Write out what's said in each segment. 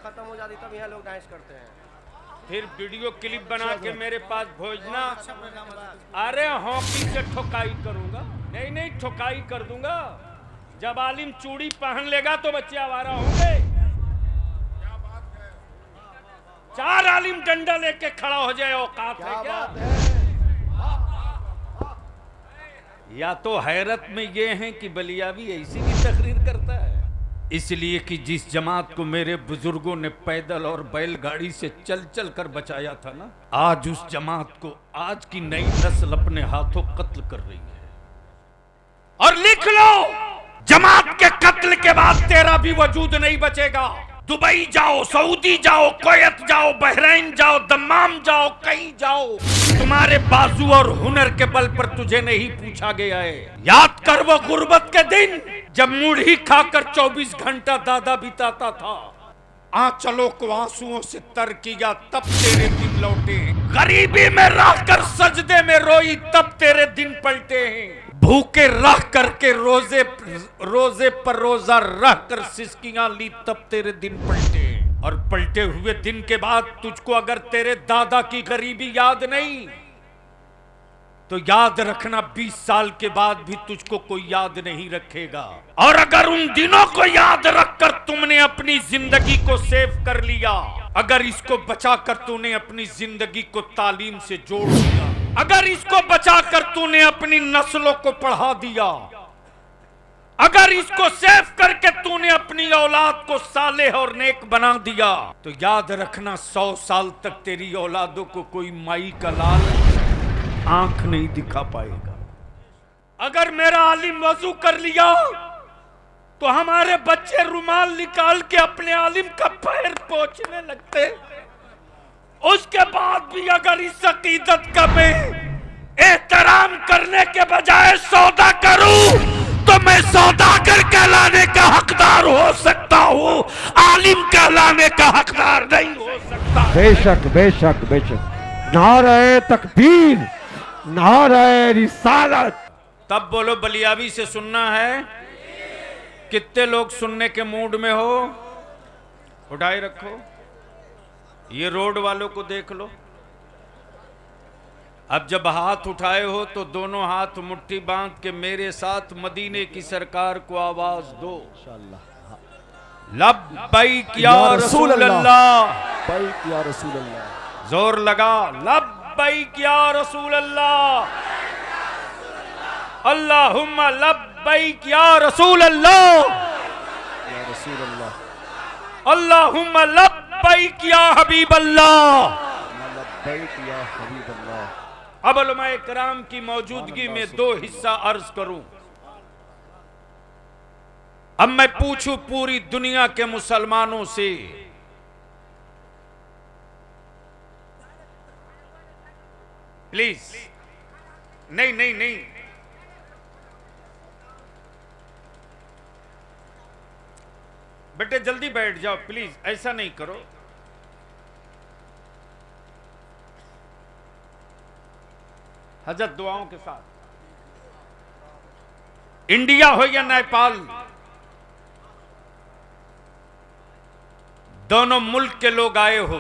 खत्म हो जाती तब यहाँ लोग डांस करते हैं। फिर वीडियो क्लिप बना के मेरे पास भेजना। अरे हॉकी से ठोकाई करूंगा? नहीं नहीं, ठोकाई कर दूंगा। जब आलिम चूड़ी पहन लेगा तो बच्चे आवारा होंगे। 4 आलिम डंडा लेके खड़ा हो जाए, औकात है क्या? या तो हैरत में ये हैं कि बलियावी ऐसी भी तकरीर करता है। इसलिए कि जिस जमात को मेरे बुजुर्गों ने पैदल और बैलगाड़ी से चल चल कर बचाया था ना, आज उस जमात को आज की नई नस्ल अपने हाथों कत्ल कर रही है। और लिख लो, जमात के कत्ल के बाद तेरा भी वजूद नहीं बचेगा। दुबई जाओ, सऊदी जाओ, कुवैत जाओ, बहरीन जाओ, दम्माम जाओ, कहीं जाओ, तुम्हारे बाजू और हुनर के बल पर तुझे नहीं पूछा गया है। याद कर वो गुर्बत के दिन जब मुढ़ी खाकर 24 घंटा दादा बिताता था। आंचलों को आंसुओं से तर किया तब तेरे दिन लौटे। गरीबी में रह कर सजदे में रोई तब तेरे दिन पलटे हैं। भूखे रह करके रोजे पर रोजा रह कर सिसकियां ली तब तेरे दिन पलटे। और पलटे हुए दिन के बाद तुझको अगर तेरे दादा की गरीबी याद नहीं तो याद रखना 20 साल के बाद भी तुझको कोई याद नहीं रखेगा। और अगर उन दिनों को याद रखकर तुमने अपनी जिंदगी को सेव कर लिया, अगर इसको बचाकर तूने अपनी जिंदगी को तालीम से जोड़ दिया, अगर इसको बचाकर तूने अपनी नस्लों को पढ़ा दिया, अगर इसको सेव करके तूने अपनी औलाद को सालेह और नेक बना दिया, तो याद रखना 100 साल तक तेरी औलादों को कोई माई का लाल आंख नहीं दिखा पाएगा। अगर मेरा आलिम वजू कर लिया तो हमारे बच्चे रुमाल निकाल के अपने आलिम का पैर पोंछने लगते। उसके बाद भी अगर इस अकीदत का मैं एहतराम करने के बजाय सौदा करूं तो मैं सौदागर कहलाने का हकदार हो सकता हूं, आलिम कहलाने का हकदार नहीं हो सकता। बेशक बेशक बेशक। नारे तकबीर, नारे रिसालत। तब बोलो बलियावी से सुनना है? कितने लोग सुनने के मूड में हो? उठाए रखो। ये रोड वालों को देख लो। अब जब हाथ उठाए हो तो दोनों हाथ मुट्ठी बांध के मेरे साथ मदीने की सरकार को आवाज दो। लब्बैक या रसूल अल्लाह, लब्बैक या रसूल अल्लाह। जोर लगा, लब्बैक या रसूल अल्लाह, अल्लाहुम्मा लब्बैक या रसूल अल्लाह, या रसूल अल्लाह, अल्लाहुम्मा लब्बैक या हबीब अल्लाह, लब्बैक या हबीब अल्लाह। अब उलमाए किराम की मौजूदगी में 2 हिस्सा अर्ज करूं। अब मैं पूछूं पूरी दुनिया के मुसलमानों से, प्लीज। नहीं नहीं नहीं, बेटे जल्दी बैठ जाओ प्लीज, ऐसा नहीं करो। हजरत दुआओं के साथ। इंडिया हो या नेपाल, दोनों मुल्क के लोग आए हो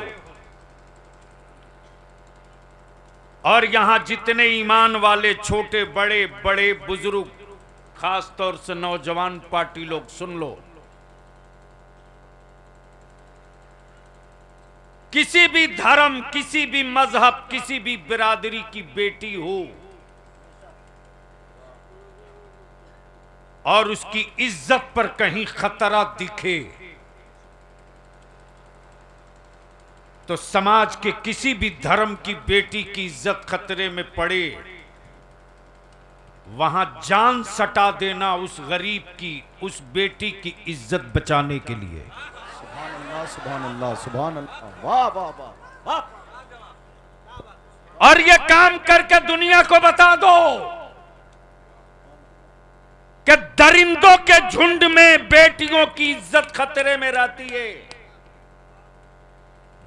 और यहां जितने ईमान वाले छोटे बड़े बड़े बुजुर्ग, खास तौर से नौजवान पार्टी लोग सुन लो। किसी भी धर्म, किसी भी मजहब, किसी भी बिरादरी की बेटी हो और उसकी इज्जत पर कहीं खतरा दिखे तो समाज के किसी भी धर्म की बेटी की इज्जत खतरे में पड़े, वहां जान सटा देना उस गरीब की, उस बेटी की इज्जत बचाने के लिए। सुभान अल्लाह, सुभान अल्लाह, वाह वाह वाह वाह। और ये काम करके दुनिया को बता दो कि दरिंदों के झुंड में बेटियों की इज्जत खतरे में रहती है,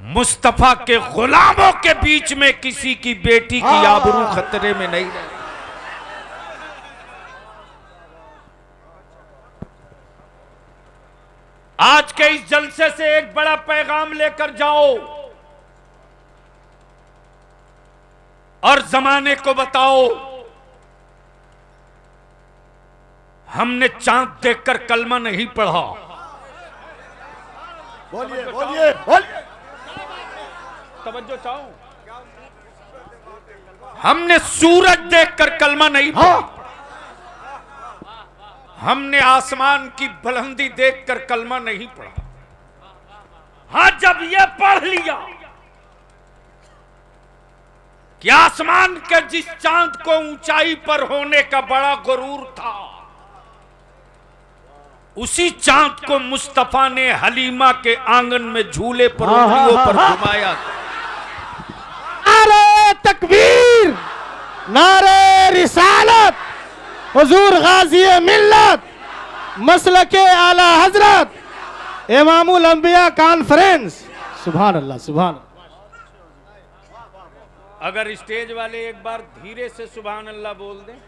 मुस्तफा के गुलामों के बीच में किसी की बेटी की आबरू खतरे में नहीं रहती। आज के इस जलसे से एक बड़ा पैगाम लेकर जाओ और जमाने को बताओ, हमने चांद देखकर कलमा नहीं पढ़ा। बोलिए बोलिए बोलिए। तवज्जो चाहो। हमने सूरज देखकर कलमा नहीं पढ़ा। हमने आसमान की बुलंदी देखकर कलमा नहीं पढ़ा। हां, जब यह पढ़ लिया कि आसमान के जिस चांद को ऊंचाई पर होने का बड़ा गुरूर था, उसी चांद को मुस्तफा ने हलीमा के आंगन में झूले पर उंगलियों पर घुमाया। नारे तकबीर, नारे रिसालत, हुजूर गाजी मिल्लत, मसलके आला हजरत, इमामुल अंबिया कॉन्फ्रेंस। सुभान अल्लाह, सुभान अल्लाह। अगर स्टेज वाले एक बार धीरे से सुभान अल्लाह बोल दें।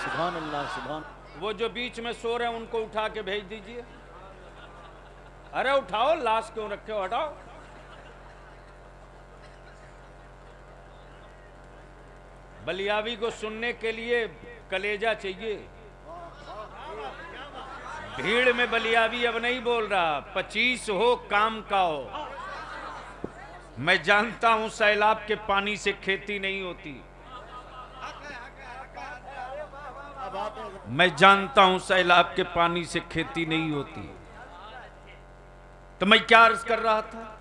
सुभान अल्लाह, सुभान। वो जो बीच में सो रहे हैं उनको उठा के भेज दीजिए। अरे उठाओ, लाश क्यों रखे हो, हटाओ। बलियावी को सुनने के लिए कलेजा चाहिए। भीड़ में बलियावी अब नहीं बोल रहा, 25 हो काम का हो। मैं जानता हूं सैलाब के पानी से खेती नहीं होती। मैं जानता हूं सैलाब के पानी से खेती नहीं होती। तो मैं क्या अर्ज कर रहा था?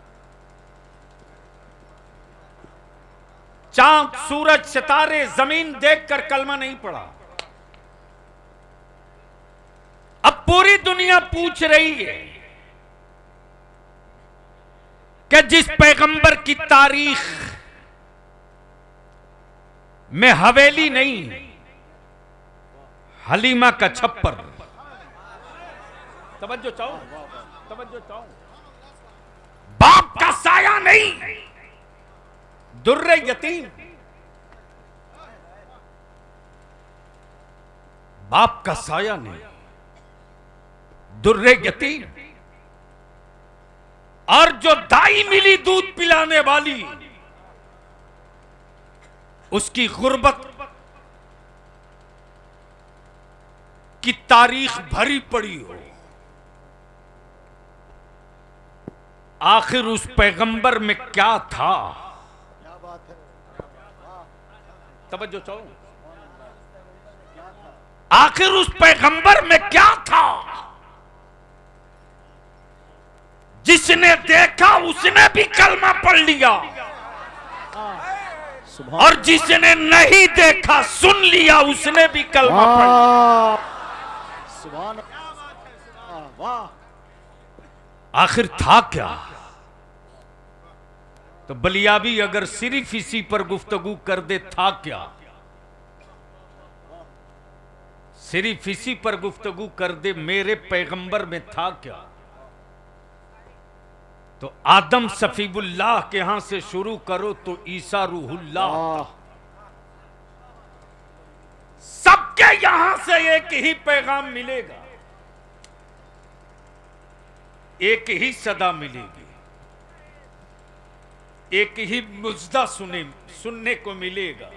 चांद, सूरज, सितारे, जमीन देखकर कलमा नहीं पड़ा। अब पूरी दुनिया पूछ रही है कि जिस पैगंबर की तारीख में हवेली नहीं, हलीमा का छप्पर। तवज्जो चाहो, तवज्जो चाहो। बाप का साया नहीं, दुर्रे यतीम। बाप का साया नहीं, दुर्रे यतीम। और जो दाई मिली दूध पिलाने वाली, उसकी गुर्बत की तारीख भरी पड़ी हो। आखिर उस पैगंबर में क्या था? क्या बात है। तवज्जो चाहो। आखिर उस पैगंबर में क्या था? जिसने देखा उसने भी कलमा पढ़ लिया, और जिसने नहीं देखा सुन लिया उसने भी कलमा पढ़ लिया। सुभान अल्लाह, वाह। आखिर था क्या? तो बलियावी अगर सिर्फ इसी पर गुफ्तगू कर दे, था क्या? सिर्फ इसी पर गुफ्तगू कर दे, मेरे पैगंबर में था क्या? तो आदम सफीबुल्लाह के यहां से शुरू करो तो ईसा रूहुल्लाह। सबके यहां से एक ही पैगाम मिलेगा, एक ही सदा मिलेगी, एक ही मुजदा सुनने को मिलेगा,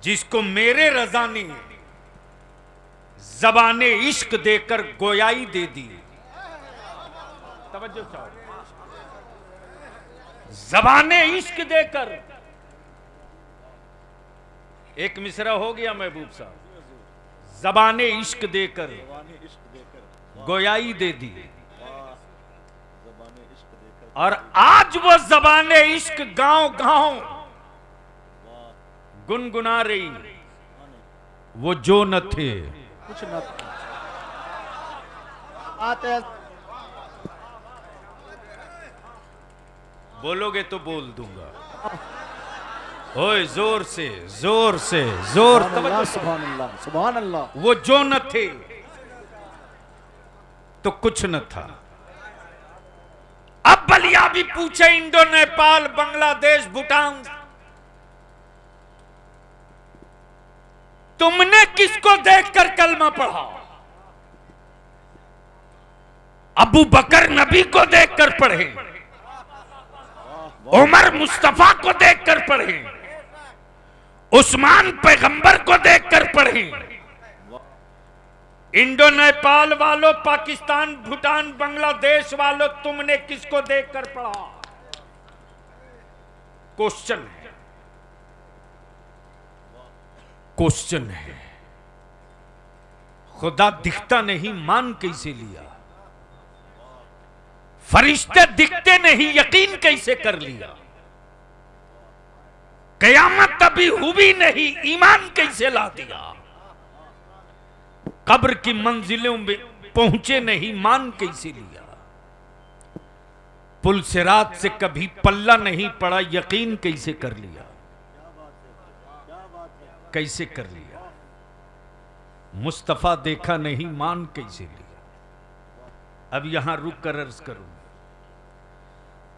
जिसको मेरे रज़ा ने ज़बाने इश्क देकर गोयाई दे दी। तवज्जो चाहो। ज़बाने इश्क देकर, एक मिसरा हो गया महबूब साहब, ज़बाने इश्क देकर गोयाई दे दी। और आज वो ज़बाने इश्क गांव गांव गुनगुना रही, वो जो न थे। कुछ न आते। बोलोगे तो बोल दूंगा। ओए जोर से, जोर से, जोर। सुभान अल्लाह, सुभान अल्लाह। वो जो न थे तो कुछ न था। अब बलिया भी पूछे, इंडो, नेपाल, बांग्लादेश, भूटान, तुमने किसको देखकर कलमा पढ़ा? अबू बकर नबी को देखकर पढ़े, उमर मुस्तफा को देखकर पढ़े, उस्मान पैगंबर को देखकर पढ़े। इंडो नेपाल वालों, पाकिस्तान, भूटान, बांग्लादेश वालों, तुमने किसको देखकर पढ़ा? क्वेश्चन है, क्वेश्चन है। खुदा दिखता नहीं, मान कैसे लिया? फरिश्ते दिखते नहीं, यकीन कैसे कर लिया? कयामत अभी हुई नहीं, ईमान कैसे ला दिया? कब्र की मंजिलों में पहुंचे नहीं, मान कैसे लिया? पुल से रात से कभी पल्ला नहीं पड़ा, यकीन कैसे कर लिया? कैसे कर लिया? मुस्तफा देखा नहीं, मान कैसे लिया? अब यहां रुक कर अर्ज करूं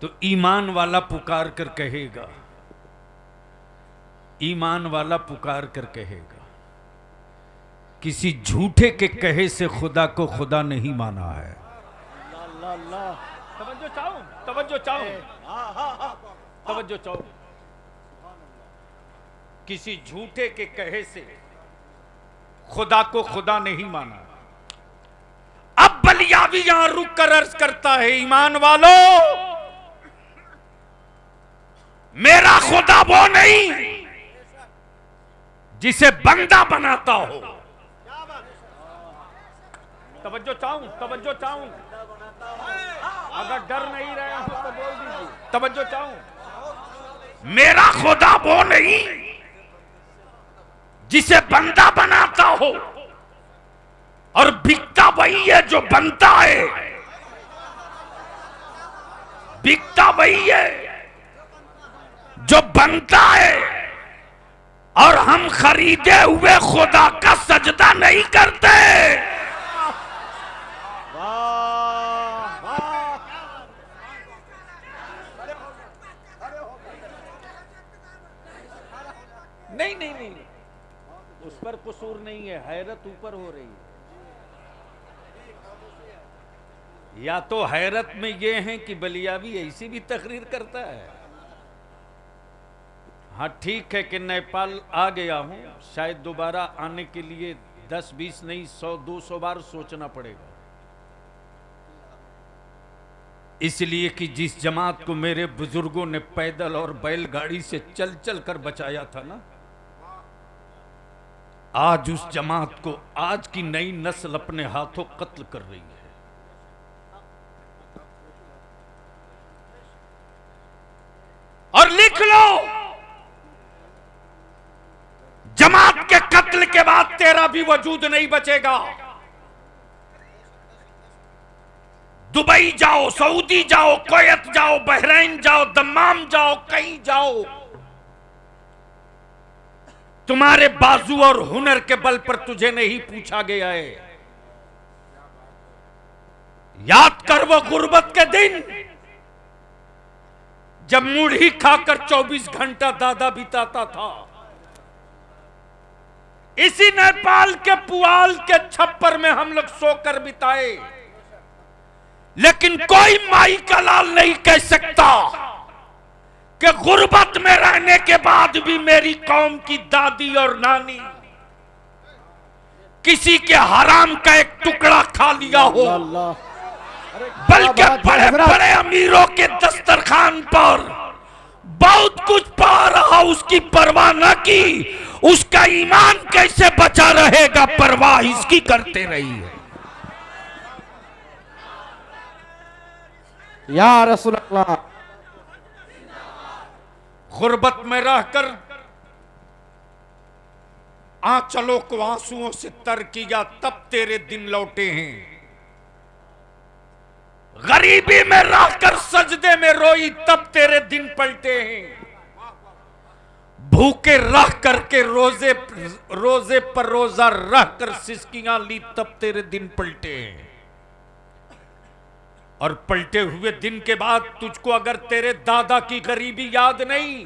तो ईमान वाला पुकार कर कहेगा, ईमान वाला पुकार कर कहेगा, किसी झूठे के कहे से खुदा को खुदा नहीं माना है। तवज्जो चाहूं, तवज्जो चाहूं, तवज्जो चाहूं। किसी झूठे के कहे से खुदा को खुदा नहीं माना। अब बलियावी यहां रुक कर अर्ज करता है, ईमान वालों, मेरा खुदा वो नहीं जिसे बंदा बनाता हो। तवज्जो चाहूं, तवज्जो चाहूं, अगर डर नहीं रहे हो तो बोल दीजिए। तवज्जो चाहूं, मेरा खुदा वो नहीं जिसे बंदा बनाता हो, और बिकता वही है जो बनता है। बिकता वही है जो बनता है, और हम खरीदे हुए खुदा का सजदा नहीं करते। नहीं नहीं नहीं, उस पर कसूर नहीं है, हैरत ऊपर हो रही है। या तो हैरत में ये है कि बलियावी ऐसी भी तकरीर करता है। हाँ ठीक है कि नेपाल आ गया हूं, शायद दोबारा आने के लिए 10-20 नहीं 100-200 बार सोचना पड़ेगा। इसलिए कि जिस जमात को मेरे बुजुर्गों ने पैदल और बैलगाड़ी से चल चल कर बचाया था ना, आज उस जमात को आज की नई नस्ल अपने हाथों कत्ल कर रही है। और लिख लो, जमात के कत्ल के बाद तेरा भी वजूद नहीं बचेगा। दुबई जाओ, सऊदी जाओ, कुवैत जाओ, बहरीन जाओ, दम्माम जाओ, कहीं जाओ, तुम्हारे बाजू और हुनर के बल पर तुझे नहीं पूछा गया है। याद कर वो गुर्बत के दिन जब मुढ़ी खाकर 24 घंटा दादा बिताता था। इसी नेपाल के पुआल के छप्पर में हम लोग सोकर बिताए, लेकिन कोई माई का लाल नहीं कह सकता कि गुर्बत में रहने के बाद भी मेरी कौम की दादी और नानी किसी के हराम का एक टुकड़ा खा लिया हो, बल्कि बड़े बड़े अमीरों के दस्तरखान पर बहुत कुछ पा रहा, उसकी परवाह न की। उसका ईमान कैसे बचा रहेगा, परवाह इसकी करते रही है। या रसूल अल्लाह, गुर्बत में रहकर आंचलों को आंसुओं से तर किया, तब तेरे दिन लौटे हैं। गरीबी में रहकर सजदे में रोई, तब तेरे दिन पलटे हैं। भूखे रह करके रोजे पर रोजा रह कर सिसकियां ली, तब तेरे दिन पलटे हैं। और पलटे हुए दिन के बाद तुझको अगर तेरे दादा की गरीबी याद नहीं,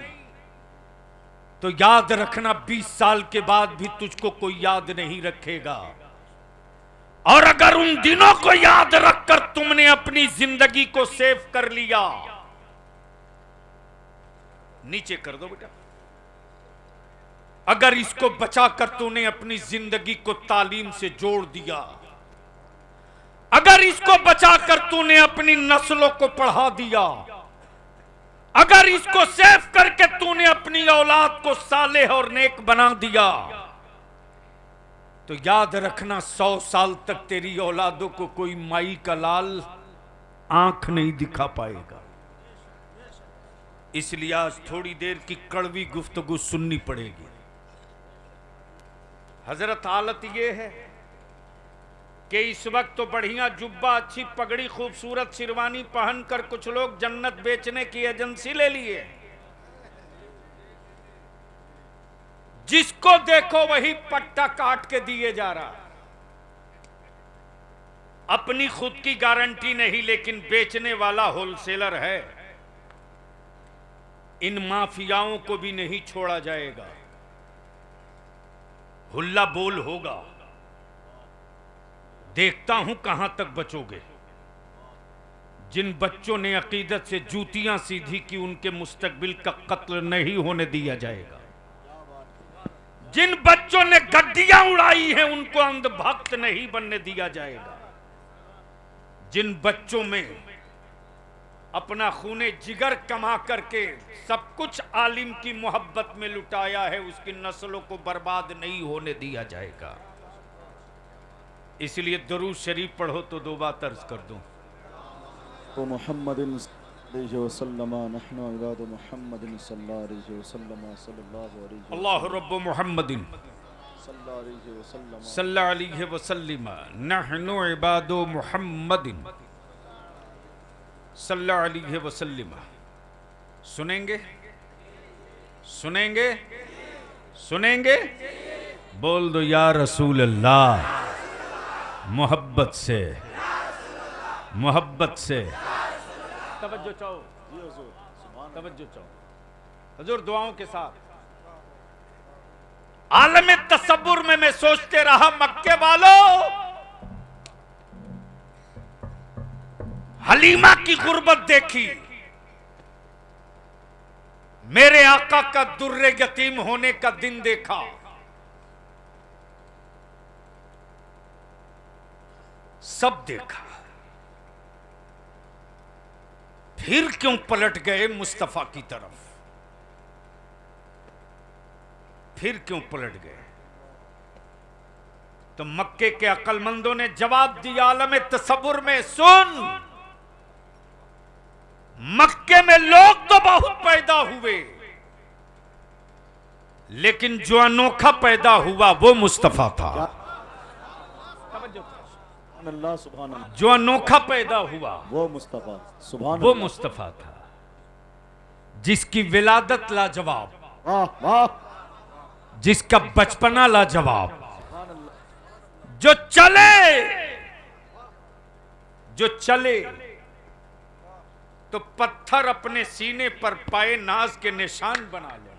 तो याद रखना 20 साल के बाद भी तुझको कोई याद नहीं रखेगा। और अगर उन दिनों को याद रखकर तुमने अपनी जिंदगी को सेव कर लिया, नीचे कर दो बेटा, अगर इसको बचाकर तूने अपनी जिंदगी को तालीम से जोड़ दिया, अगर इसको बचाकर तूने अपनी नस्लों को पढ़ा दिया, अगर इसको सेव करके तूने अपनी औलाद को सालेह और नेक बना दिया, तो याद रखना 100 साल तक तेरी औलादों को कोई माई का लाल आंख नहीं दिखा पाएगा। इसलिए आज थोड़ी देर की कड़वी गुफ्तगू सुननी पड़ेगी। हजरत हालत यह है कि इस वक्त तो बढ़िया जुब्बा, अच्छी पगड़ी, खूबसूरत शेरवानी पहनकर कुछ लोग जन्नत बेचने की एजेंसी ले लिए। जिसको देखो वही पट्टा काट के दिए जा रहा। अपनी खुद की गारंटी नहीं, लेकिन बेचने वाला होलसेलर है। इन माफियाओं को भी नहीं छोड़ा जाएगा। हुल्ला बोल होगा। देखता हूं कहां तक बचोगे। जिन बच्चों ने अकीदत से जूतियां सीधी की, उनके मुस्तकबिल का कत्ल नहीं होने दिया जाएगा। जिन बच्चों ने गड्डियां उड़ाई हैं, उनको अंधभक्त नहीं बनने दिया जाएगा। जिन बच्चों में अपना खूने जिगर कमा करके सब कुछ आलिम की मोहब्बत में लुटाया है, उसकी नस्लों को बर्बाद नहीं होने दिया जाएगा। इसलिए दरूद शरीफ पढ़ो तो 2 बात अर्ज कर दूं। तो मुहम्मदिन वसल्लम नहनु इबाद मुहम्मदिन सल्लल्लाहु अलैहि वसल्लम सल्लल्लाहु अलैहि अल्लाह रब्ब मुहम्मदिन सल्लल्लाहु अलैहि वसल्लम नहनु इबाद मुहम्मदिन सल्लल्लाहु अलैहि वसल्लम। सुनेंगे सुनेंगे सुनेंगे? बोल दो या रसूल अल्लाह। मोहब्बत से, मोहब्बत से। तवज्जो चाहो, तवज्जो चाहो हुजूर, दुआओं के साथ। आलम तसव्वुर में मैं सोचते रहा, मक्के वालों, हलीमा की गुर्बत देखी, मेरे आका का दुर्रे यतीम होने का दिन देखा, सब देखा, फिर क्यों पलट गए मुस्तफा की तरफ? फिर क्यों पलट गए? तो मक्के के अक्लमंदों ने जवाब दिया आलम तसव्वुर में, सुन, मक्के में लोग तो बहुत पैदा हुए, लेकिन जो अनोखा पैदा हुआ वो मुस्तफा था। अल्लाह सुभान अल्लाह। जो अनोखा पैदा हुआ वो मुस्तफा, सुभान वो अल्लाह। मुस्तफा था, जिसकी विलादत लाजवाब, वाह वाह, जिसका बचपना लाजवाब, जो चले तो पत्थर अपने सीने पर पाए नाज के निशान बना ले।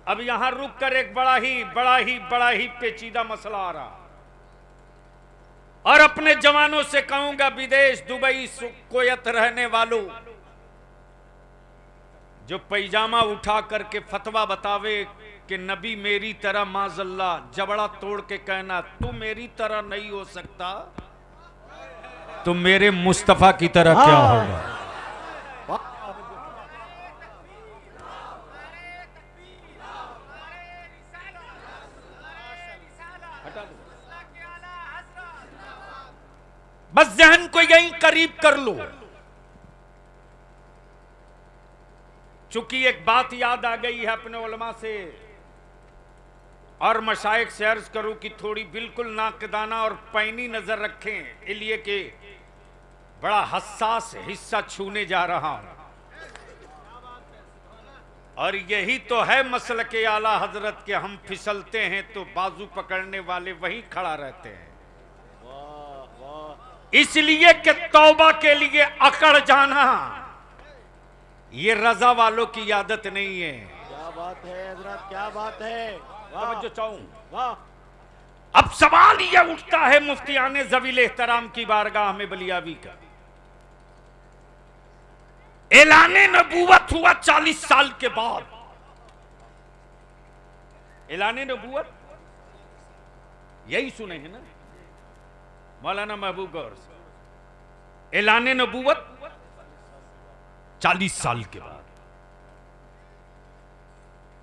अब यहां रुक कर एक बड़ा ही पेचीदा मसला आ रहा, और अपने जवानों से कहूंगा, विदेश, दुबई, कुवैत रहने वालों, जो पैजामा उठा करके फतवा बतावे कि नबी मेरी तरह माजल्ला, जबड़ा तोड़ के कहना तू मेरी तरह नहीं हो सकता, तो मेरे मुस्तफा की तरह क्या होगा? बस जहन को यहीं करीब कर लो। चूंकि एक बात याद आ गई है अपने उलमा से और मशाइख से अर्ज करूं कि थोड़ी बिल्कुल नाकदाना और पैनी नजर रखें, इसलिए कि बड़ा हसास हिस्सा छूने जा रहा हूं। और यही तो है मसल के आला हजरत के, हम फिसलते हैं तो बाजू पकड़ने वाले वहीं खड़ा रहते हैं। इसलिए कि तौबा के लिए अकड़ जाना ये रजा वालों की आदत नहीं है। क्या बात है हजरत, क्या बात है, तवज्जो चाहूं, वाह। अब सवाल यह उठता है मुफ्तियाने ज़वील एहतराम की बारगाह में बलियावी का, ऐलाने नबूवत हुआ 40 साल के बाद। ऐलाने नबूवत यही सुने हैं ना मौलाना महबूब गौर से, ऐलाने नबूवत 40 साल के बाद।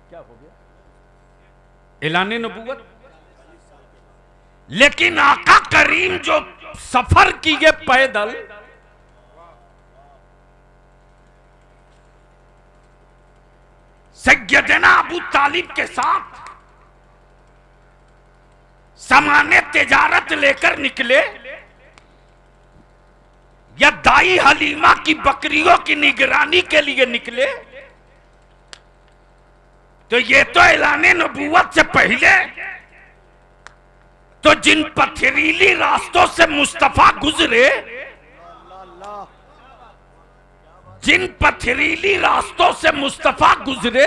क्या हो गया? ऐलाने नबूवत। लेकिन आका करीम जो सफर किए पैदल, सैयदना अबू तालिब के साथ सामान्य तिजारत लेकर निकले या दाई हलीमा की बकरियों की निगरानी के लिए निकले, तो ये तो ऐलाने नबूवत से पहले तो जिन पथरीली रास्तों से मुस्तफा गुजरे, जिन पथरीली रास्तों से मुस्तफा गुजरे,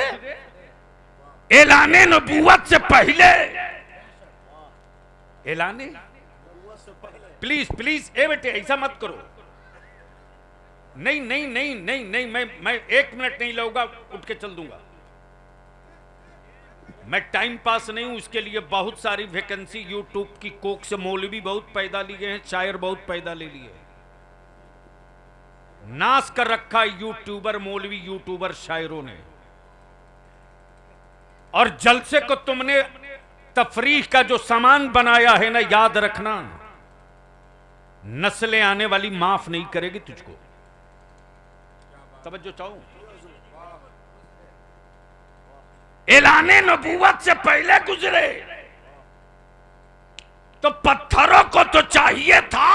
ऐलाने नबूवत से पहले, ऐलाने, प्लीज प्लीज ए बेटे ऐसा मत करो, नहीं नहीं नहीं नहीं नहीं, मैं 1 मिनट नहीं लूंगा, उठ के चल दूंगा। मैं टाइम पास नहीं हूं, उसके लिए बहुत सारी वैकेंसी यूट्यूब की कोक से मौलवी बहुत पैदा लिए हैं, शायर बहुत पैदा ले लिए, नाश कर रखा यूट्यूबर मौलवी यूट्यूबर शायरों ने। और जलसे को तुमने तफरीह का जो सामान बनाया है ना, याद रखना नस्लें आने वाली माफ नहीं करेगी तुझको। तवज्जो चाहूं, ऐलाने नबूवत से पहले गुजरे तो पत्थरों को तो चाहिए था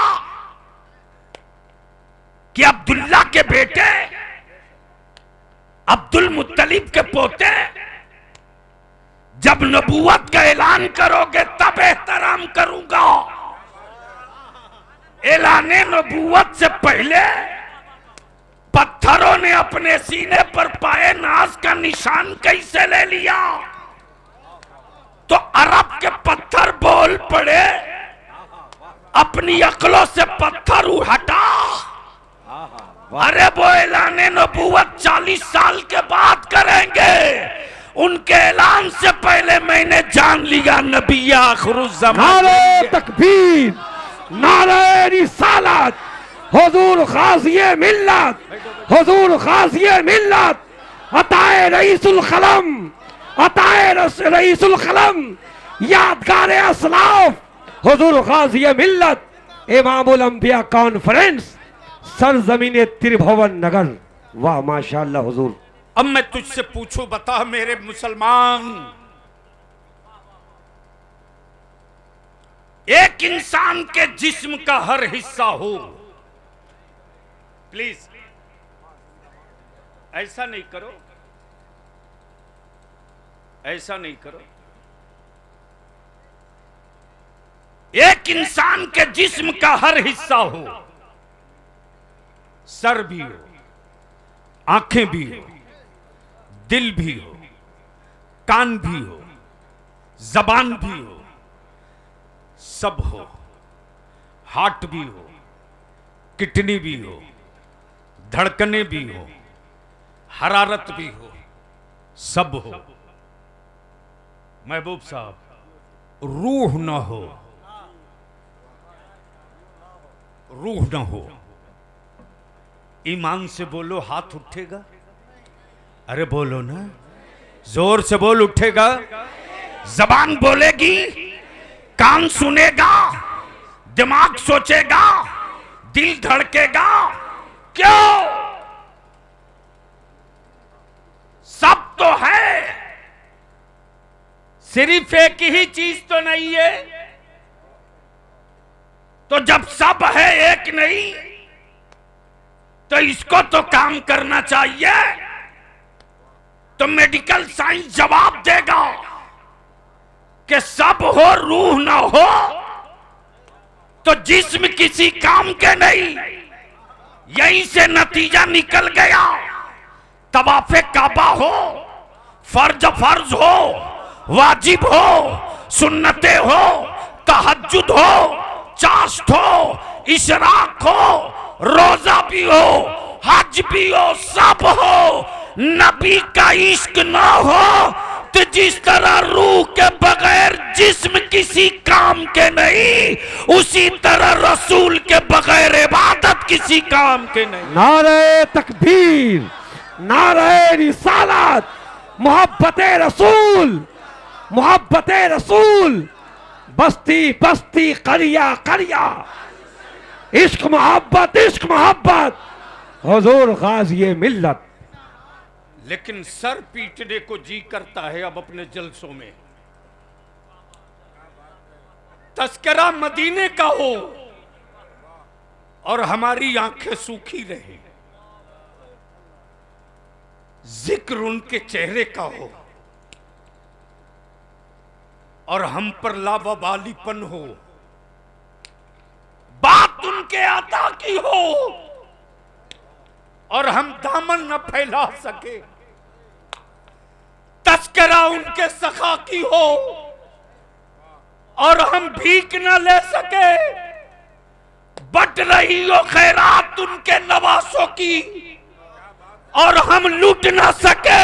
कि अब्दुल्ला के बेटे अब्दुल मुत्तलिब के पोते जब नबूवत का ऐलान करोगे तब एहतराम करूंगा। ऐलाने नबूवत से पहले पत्थरों ने अपने सीने पर पाए नाज का निशान कैसे ले लिया? तो अरब के पत्थर बोल पड़े, अपनी अक्लों से पत्थर हटा। अरे वो ऐलाने नबूवत 40 साल के बाद करेंगे, उनके ऐलान से पहले मैंने जान लिया नबी आखिरुज़्ज़मान। नारे तकबीर, नारे रिसालत, हुजूर गाज़िए मिल्लत, हुजूर गाज़िए मिल्लत, अताए रईसुल कलम, अताए रईसुल कलम, यादगार असलाफ, हुजूर गाज़िए मिल्लत, इमामुल अंबिया कॉन्फ्रेंस, सरजमीन त्रिभुवन नगर। वाह माशाअल्लाह हुजूर। अब मैं तुझसे पूछूं, बता मेरे मुसलमान, एक इंसान के जिस्म का हर हिस्सा हो, प्लीज ऐसा नहीं करो, ऐसा नहीं करो। एक इंसान के जिस्म का हर हिस्सा हो, सर भी हो, आंखें भी हो, दिल भी हो, कान भी हो, जबान भी हो, सब हो, हार्ट भी हो, किडनी भी हो, धड़कने भी हो, हरारत भी हो, सब हो। महबूब साहब, रूह ना हो, रूह ना हो। ईमान से बोलो, हाथ उठेगा? अरे बोलो ना, जोर से बोल, उठेगा? जबान बोलेगी, कान सुनेगा, दिमाग सोचेगा, दिल धड़केगा, क्यों? सब तो है, सिर्फ एक ही चीज तो नहीं है। तो जब सब है, एक नहीं, तो इसको तो काम करना चाहिए। तो मेडिकल साइंस जवाब देगा कि सब हो, रूह ना हो तो जिस्म किसी काम के नहीं। यहीं से नतीजा निकल गया। तवाफ़े काबा हो, फर्ज हो, वाजिब हो, सुन्नतें हो, तहज्जुद हो, चाश्त हो, इशराक हो, रोजा भी हो, हज भी हो, सब हो, नबी का इश्क ना हो तो जिस तरह रूह के बगैर जिस्म किसी काम के नहीं, उसी तरह रसूल के बगैर इबादत किसी काम के नहीं। नारे तकबीर, नारे रिसालत, मोहब्बत रसूल, मोहब्बत रसूल, बस्ती बस्ती, करिया करिया, इश्क मोहब्बत, हुजूर गाज़ी मिल्लत। लेकिन सर पीटने को जी करता है अब अपने जलसों में। तस्करा मदीने का हो और हमारी आंखें सूखी रहे, जिक्र उनके चेहरे का हो और हम पर लावाबालीपन हो, बात उनके अता की हो और हम दामन न फैला सके, तस्करा उनके सखा की हो और हम भीख न ले सके, बट रही हो खैरात उनके नवासों की और हम लूट न सके,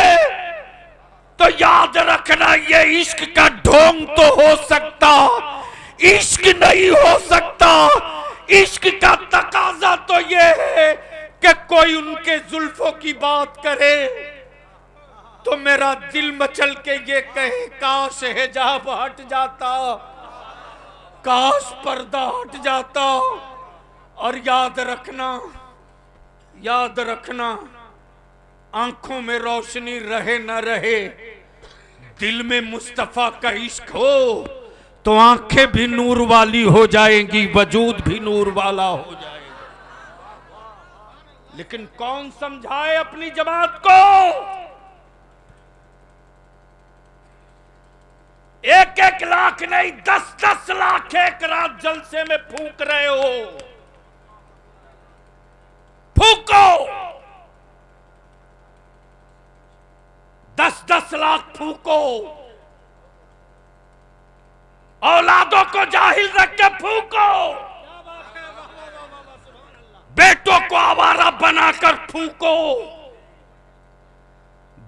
तो याद रखना ये इश्क का ढोंग तो हो सकता, इश्क नहीं हो सकता। इश्क का तकाजा तो ये है कि कोई उनके जुल्फों की बात करे तो मेरा दिल मचल के ये कहे काश हिजाब हट जाता, काश पर्दा हट जाता। और याद रखना आंखों में रोशनी रहे न रहे, दिल में मुस्तफा का इश्क हो तो आंखें भी नूर वाली हो जाएंगी, वजूद भी नूर वाला हो जाएगा। लेकिन कौन समझाए अपनी जमात को? एक एक लाख नहीं 10-10 लाख एक रात जलसे में फूंक रहे हो, फूको 10-10 लाख फूको, औलादों को जाहिल रख के फूको, बेटों को आवारा बनाकर फूको।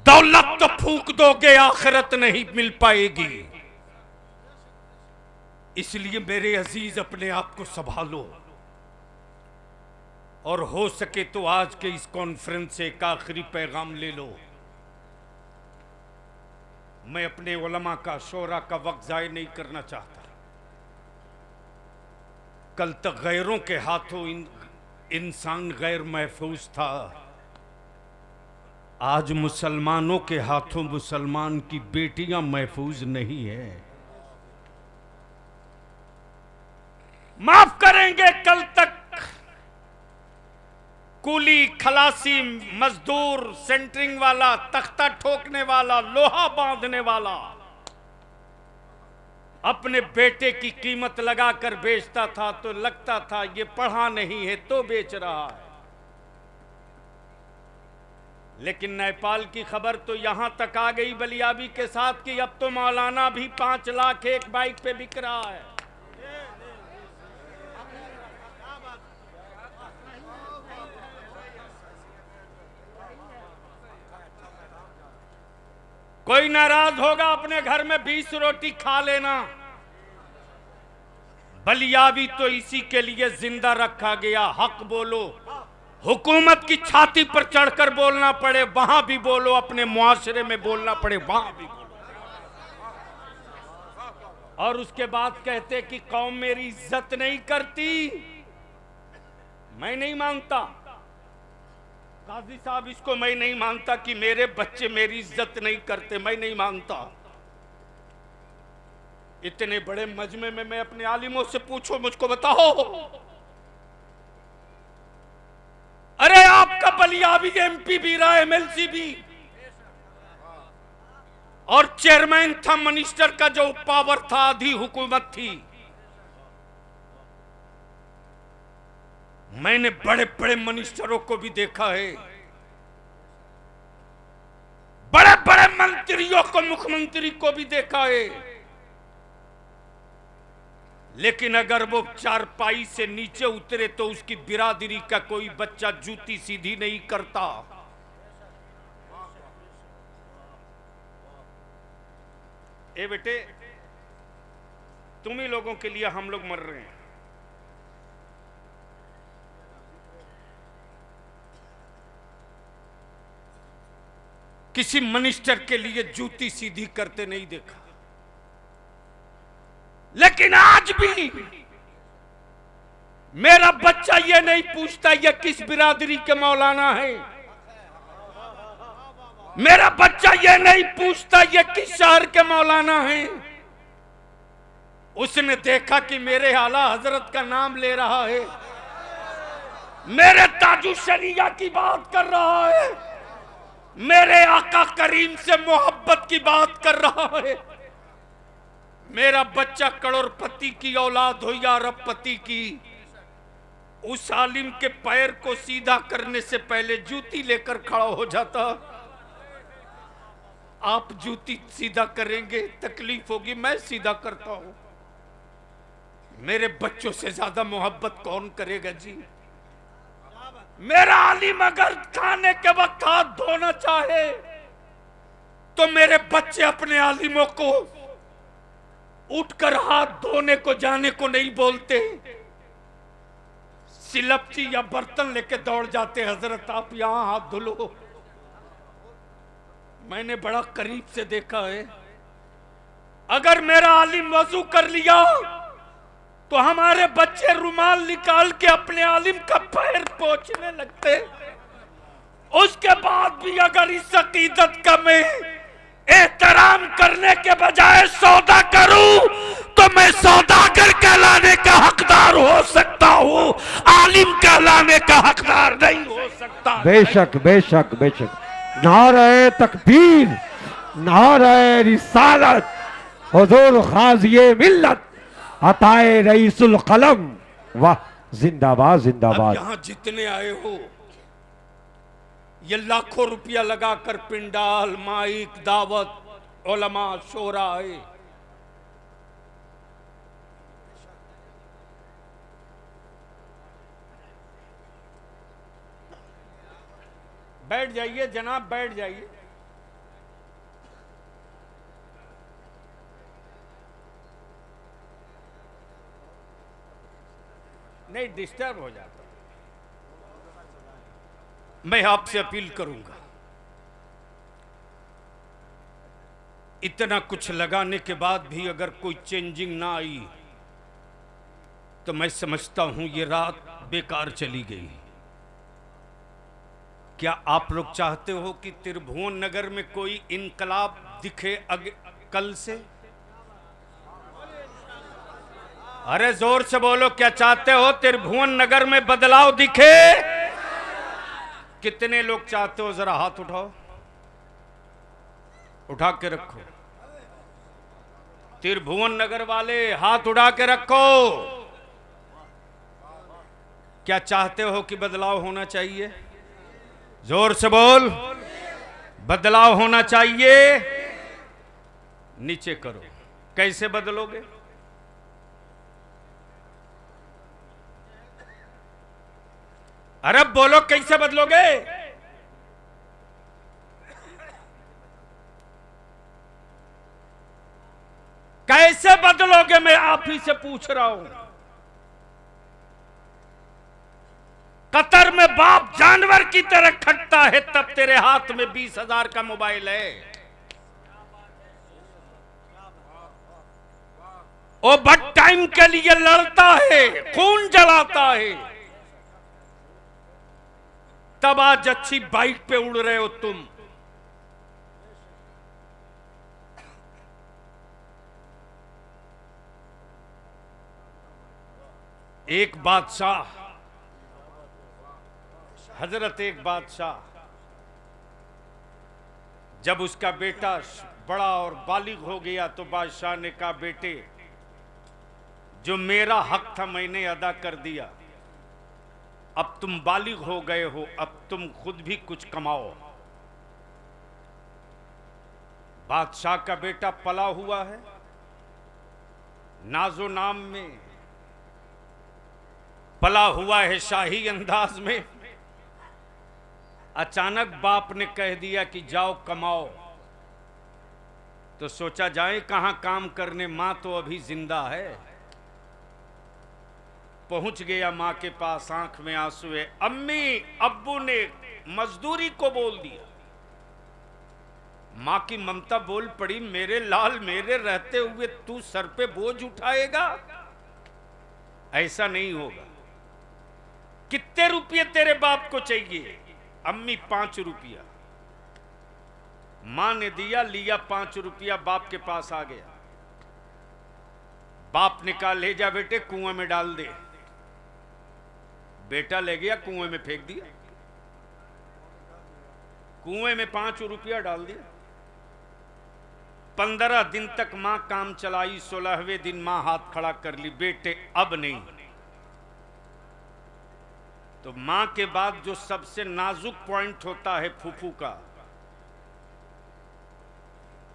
दौलत तो फूक दोगे, आखिरत नहीं मिल पाएगी। इसलिए मेरे अजीज अपने आप को संभालो और हो सके तो आज के इस कॉन्फ्रेंस से एक आखिरी पैगाम ले लो। मैं अपने उलमा का, शोरा का वक्त जाय नहीं करना चाहता। कल तक गैरों के हाथों इंसान गैर महफूज था, आज मुसलमानों के हाथों मुसलमान की बेटियां महफूज नहीं है। माफ करेंगे कल तक कूली, खलासी, मजदूर, सेंटरिंग वाला, तख्ता ठोकने वाला, लोहा बांधने वाला अपने बेटे की कीमत लगाकर बेचता था तो लगता था ये पढ़ा नहीं है तो बेच रहा है। लेकिन नेपाल की खबर तो यहां तक आ गई बलियाबी के साथ कि अब तो मौलाना भी 5 लाख एक बाइक पे बिक रहा है। कोई नाराज होगा अपने घर में 20 रोटी खा लेना। बलियाबी तो इसी के लिए जिंदा रखा गया। हक बोलो, हुकूमत की छाती पर चढ़कर बोलना पड़े वहां भी बोलो, अपने मुआशरे में बोलना पड़े वहां भी बोलो। और उसके बाद कहते कि कौम मेरी इज्जत नहीं करती। मैं नहीं मानता काजी साहब, इसको मैं नहीं मानता कि मेरे बच्चे मेरी इज्जत नहीं करते, मैं नहीं मानता। इतने बड़े मजमे में मैं अपने आलिमों से पूछो, मुझको बताओ, अरे आपका बलियाबी एमपी भी रहा, एमएलसी भी, और चेयरमैन था मिनिस्टर का, जो पावर था, आधी हुकूमत थी। मैंने बड़े बड़े मिनिस्टरों को भी देखा है, बड़े बड़े मंत्रियों को, मुख्यमंत्री को भी देखा है। लेकिन अगर वो चारपाई से नीचे उतरे तो उसकी बिरादरी का कोई बच्चा जूती सीधी नहीं करता। ए बेटे, तुम ही लोगों के लिए हम लोग मर रहे हैं। किसी मिनिस्टर के लिए जूती सीधी करते नहीं देखा। लेकिन आज भी मेरा बच्चा ये नहीं पूछता ये किस बिरादरी के मौलाना है। मेरा बच्चा ये नहीं पूछता ये किस शहर के मौलाना है। उसने देखा कि मेरे आला हजरत का नाम ले रहा है, मेरे ताजु शरिया की बात कर रहा है, मेरे आका करीम से मोहब्बत की बात कर रहा है। मेरा बच्चा करोड़पति की औलाद हो या अरबपति की, उस आलिम के पैर को सीधा करने से पहले जूती लेकर खड़ा हो जाता। आप जूती सीधा करेंगे, तकलीफ होगी, मैं सीधा करता हूं। मेरे बच्चों से ज्यादा मोहब्बत कौन करेगा जी। मेरा आलिम अगर खाने के वक्त हाथ धोना चाहे तो मेरे बच्चे अपने आलिमों को उठकर हाथ धोने को जाने को नहीं बोलते, सिलपची या बर्तन लेके दौड़ जाते, हजरत आप यहां हाथ धुलो। मैंने बड़ा करीब से देखा है, अगर मेरा आलिम वजू कर लिया तो हमारे बच्चे रुमाल निकाल के अपने आलिम का पैर पोंछने लगते। उसके बाद भी अगर इस अकीदत का मैं एहतराम करने के बजाय सौदा करूं तो मैं सौदागर कहलाने का हकदार हो सकता हूं, आलिम कहलाने का हकदार नहीं हो सकता। बेशक बेशक बेशक। नारे तकबीर, नारे रिसालत, हुजूर गाज़ी मिल्लत, अताए रईसुल कलम, वाह जिंदाबाद जिंदाबाद। यहां जितने आए हो, ये लाखों रुपया लगाकर पिंडाल, माइक, दावत, उलमा, शोरा आए। बैठ जाइए जनाब, बैठ जाइए। नहीं, डिस्टर्ब हो जाता। मैं आपसे अपील करूंगा, इतना कुछ लगाने के बाद भी अगर कोई चेंजिंग ना आई तो मैं समझता हूं ये रात बेकार चली गई। क्या आप लोग चाहते हो कि त्रिभुवन नगर में कोई इनकलाब दिखे कल से? अरे जोर से बोलो, क्या चाहते हो त्रिभुवन नगर में बदलाव दिखे? कितने लोग चाहते हो? जरा हाथ उठाओ, उठा के रखो। त्रिभुवन नगर वाले हाथ उठा के रखो। क्या चाहते हो कि बदलाव होना चाहिए? जोर से बोल, बदलाव होना चाहिए। नीचे करो। कैसे बदलोगे? अरे बोलो, कैसे बदलोगे? कैसे बदलोगे? मैं आप ही से पूछ रहा हूं। कतर में बाप जानवर की तरह खटता है, तब तेरे हाथ में 20,000 का मोबाइल है। वो बट टाइम के लिए लड़ता है, खून जलाता है, तब आज अच्छी बाइक पे उड़ रहे हो तुम। एक बादशाह, हजरत एक बादशाह, जब उसका बेटा बड़ा और बालिग हो गया तो बादशाह ने कहा, बेटे जो मेरा हक था मैंने अदा कर दिया, अब तुम बालिग हो गए हो, अब तुम खुद भी कुछ कमाओ। बादशाह का बेटा पला हुआ है, नाजो नाम में पला हुआ है शाही अंदाज में। अचानक बाप ने कह दिया कि जाओ कमाओ, तो सोचा जाए कहां काम करने, मां तो अभी जिंदा है। पहुंच गया मां के पास, आंख में आंसू है। अम्मी अब्बू ने मजदूरी को बोल दिया। मां की ममता बोल पड़ी, मेरे लाल, मेरे रहते हुए तू सर पे बोझ उठाएगा? ऐसा नहीं होगा। कितने रुपये तेरे बाप को चाहिए? अम्मी 5 रुपया। मां ने दिया, लिया 5 रुपया, बाप के पास आ गया। बाप ने कहा ले जा बेटे, कुएं में डाल दे। बेटा ले गया, कुएं में फेंक दिया। कुएं में 5 रुपया डाल दिया। 15 दिन तक मां काम चलाई। 16वें दिन मां हाथ खड़ा कर ली, बेटे अब नहीं। तो मां के बाद जो सबसे नाजुक पॉइंट होता है फूफू का,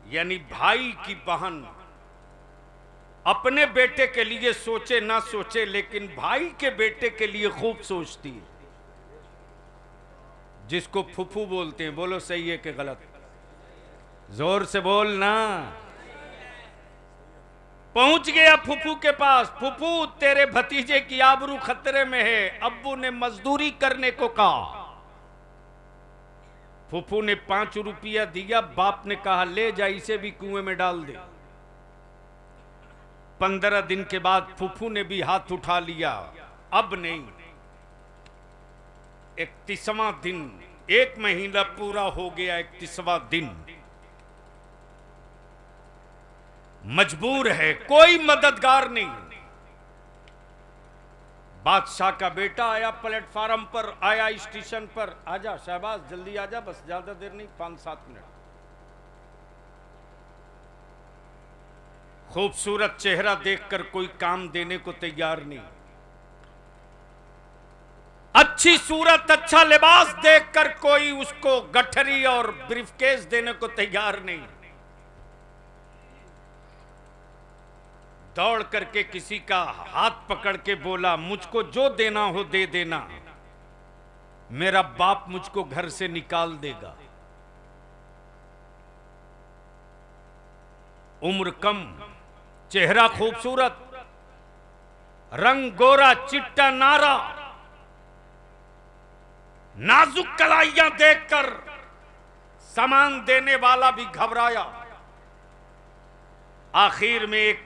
यानी भाई की बहन अपने बेटे के लिए सोचे ना सोचे, लेकिन भाई के बेटे के लिए खूब सोचती है, जिसको फूफू बोलते हैं। बोलो सही है कि गलत? जोर से बोलना। पहुंच गया फूफू के पास। फूफू तेरे भतीजे की आबरू खतरे में है, अब्बू ने मजदूरी करने को कहा। फूफू ने 5 रुपया दिया। बाप ने कहा ले जा, इसे भी कुएं में डाल दे। 15 दिन के बाद फूफू ने भी हाथ उठा लिया, अब नहीं। 31वां दिन, 1 महीना पूरा हो गया। 31वां दिन मजबूर है, कोई मददगार नहीं। बादशाह का बेटा आया प्लेटफार्म पर, आया स्टेशन पर। आजा शहबाज, जल्दी आजा, बस ज्यादा देर नहीं, 5-7 मिनट। खूबसूरत चेहरा देखकर कोई काम देने को तैयार नहीं। अच्छी सूरत, अच्छा लिबास देखकर कोई उसको गठरी और ब्रीफकेस देने को तैयार नहीं। दौड़ करके किसी का हाथ पकड़ के बोला, मुझको जो देना हो दे देना, मेरा बाप मुझको घर से निकाल देगा। उम्र कम, चेहरा खूबसूरत, रंग गोरा, चिट्टा नारा, नाजुक कलाइयां देखकर सामान देने वाला भी घबराया। आखिर में एक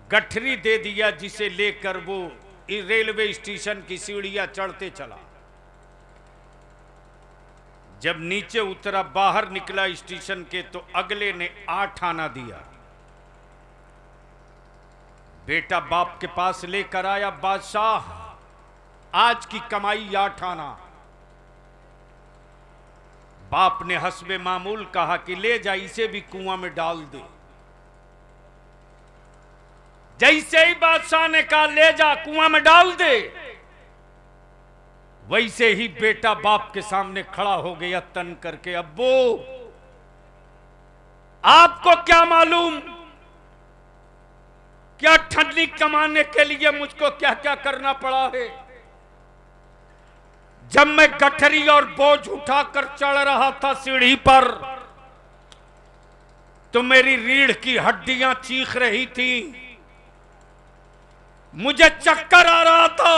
गठरी दे दिया, जिसे लेकर वो रेलवे स्टेशन की सीढ़ियां चढ़ते चला। जब नीचे उतरा, बाहर निकला स्टेशन के, तो अगले ने 8 आना दिया। बेटा बाप के पास लेकर आया, बादशाह आज की कमाई 8 आना। बाप ने हस्बे मामूल कहा कि ले जा, इसे भी कुआं में डाल दे। जैसे ही बादशाह ने कहा ले जा, कुआं में डाल दे, वैसे ही बेटा बाप के सामने खड़ा हो गया तन करके। अब्बू आपको क्या मालूम क्या ठंडी कमाने के लिए मुझको क्या क्या करना पड़ा है। जब मैं गठरी और बोझ उठाकर चढ़ रहा था सीढ़ी पर, तो मेरी रीढ़ की हड्डियां चीख रही थी, मुझे चक्कर आ रहा था,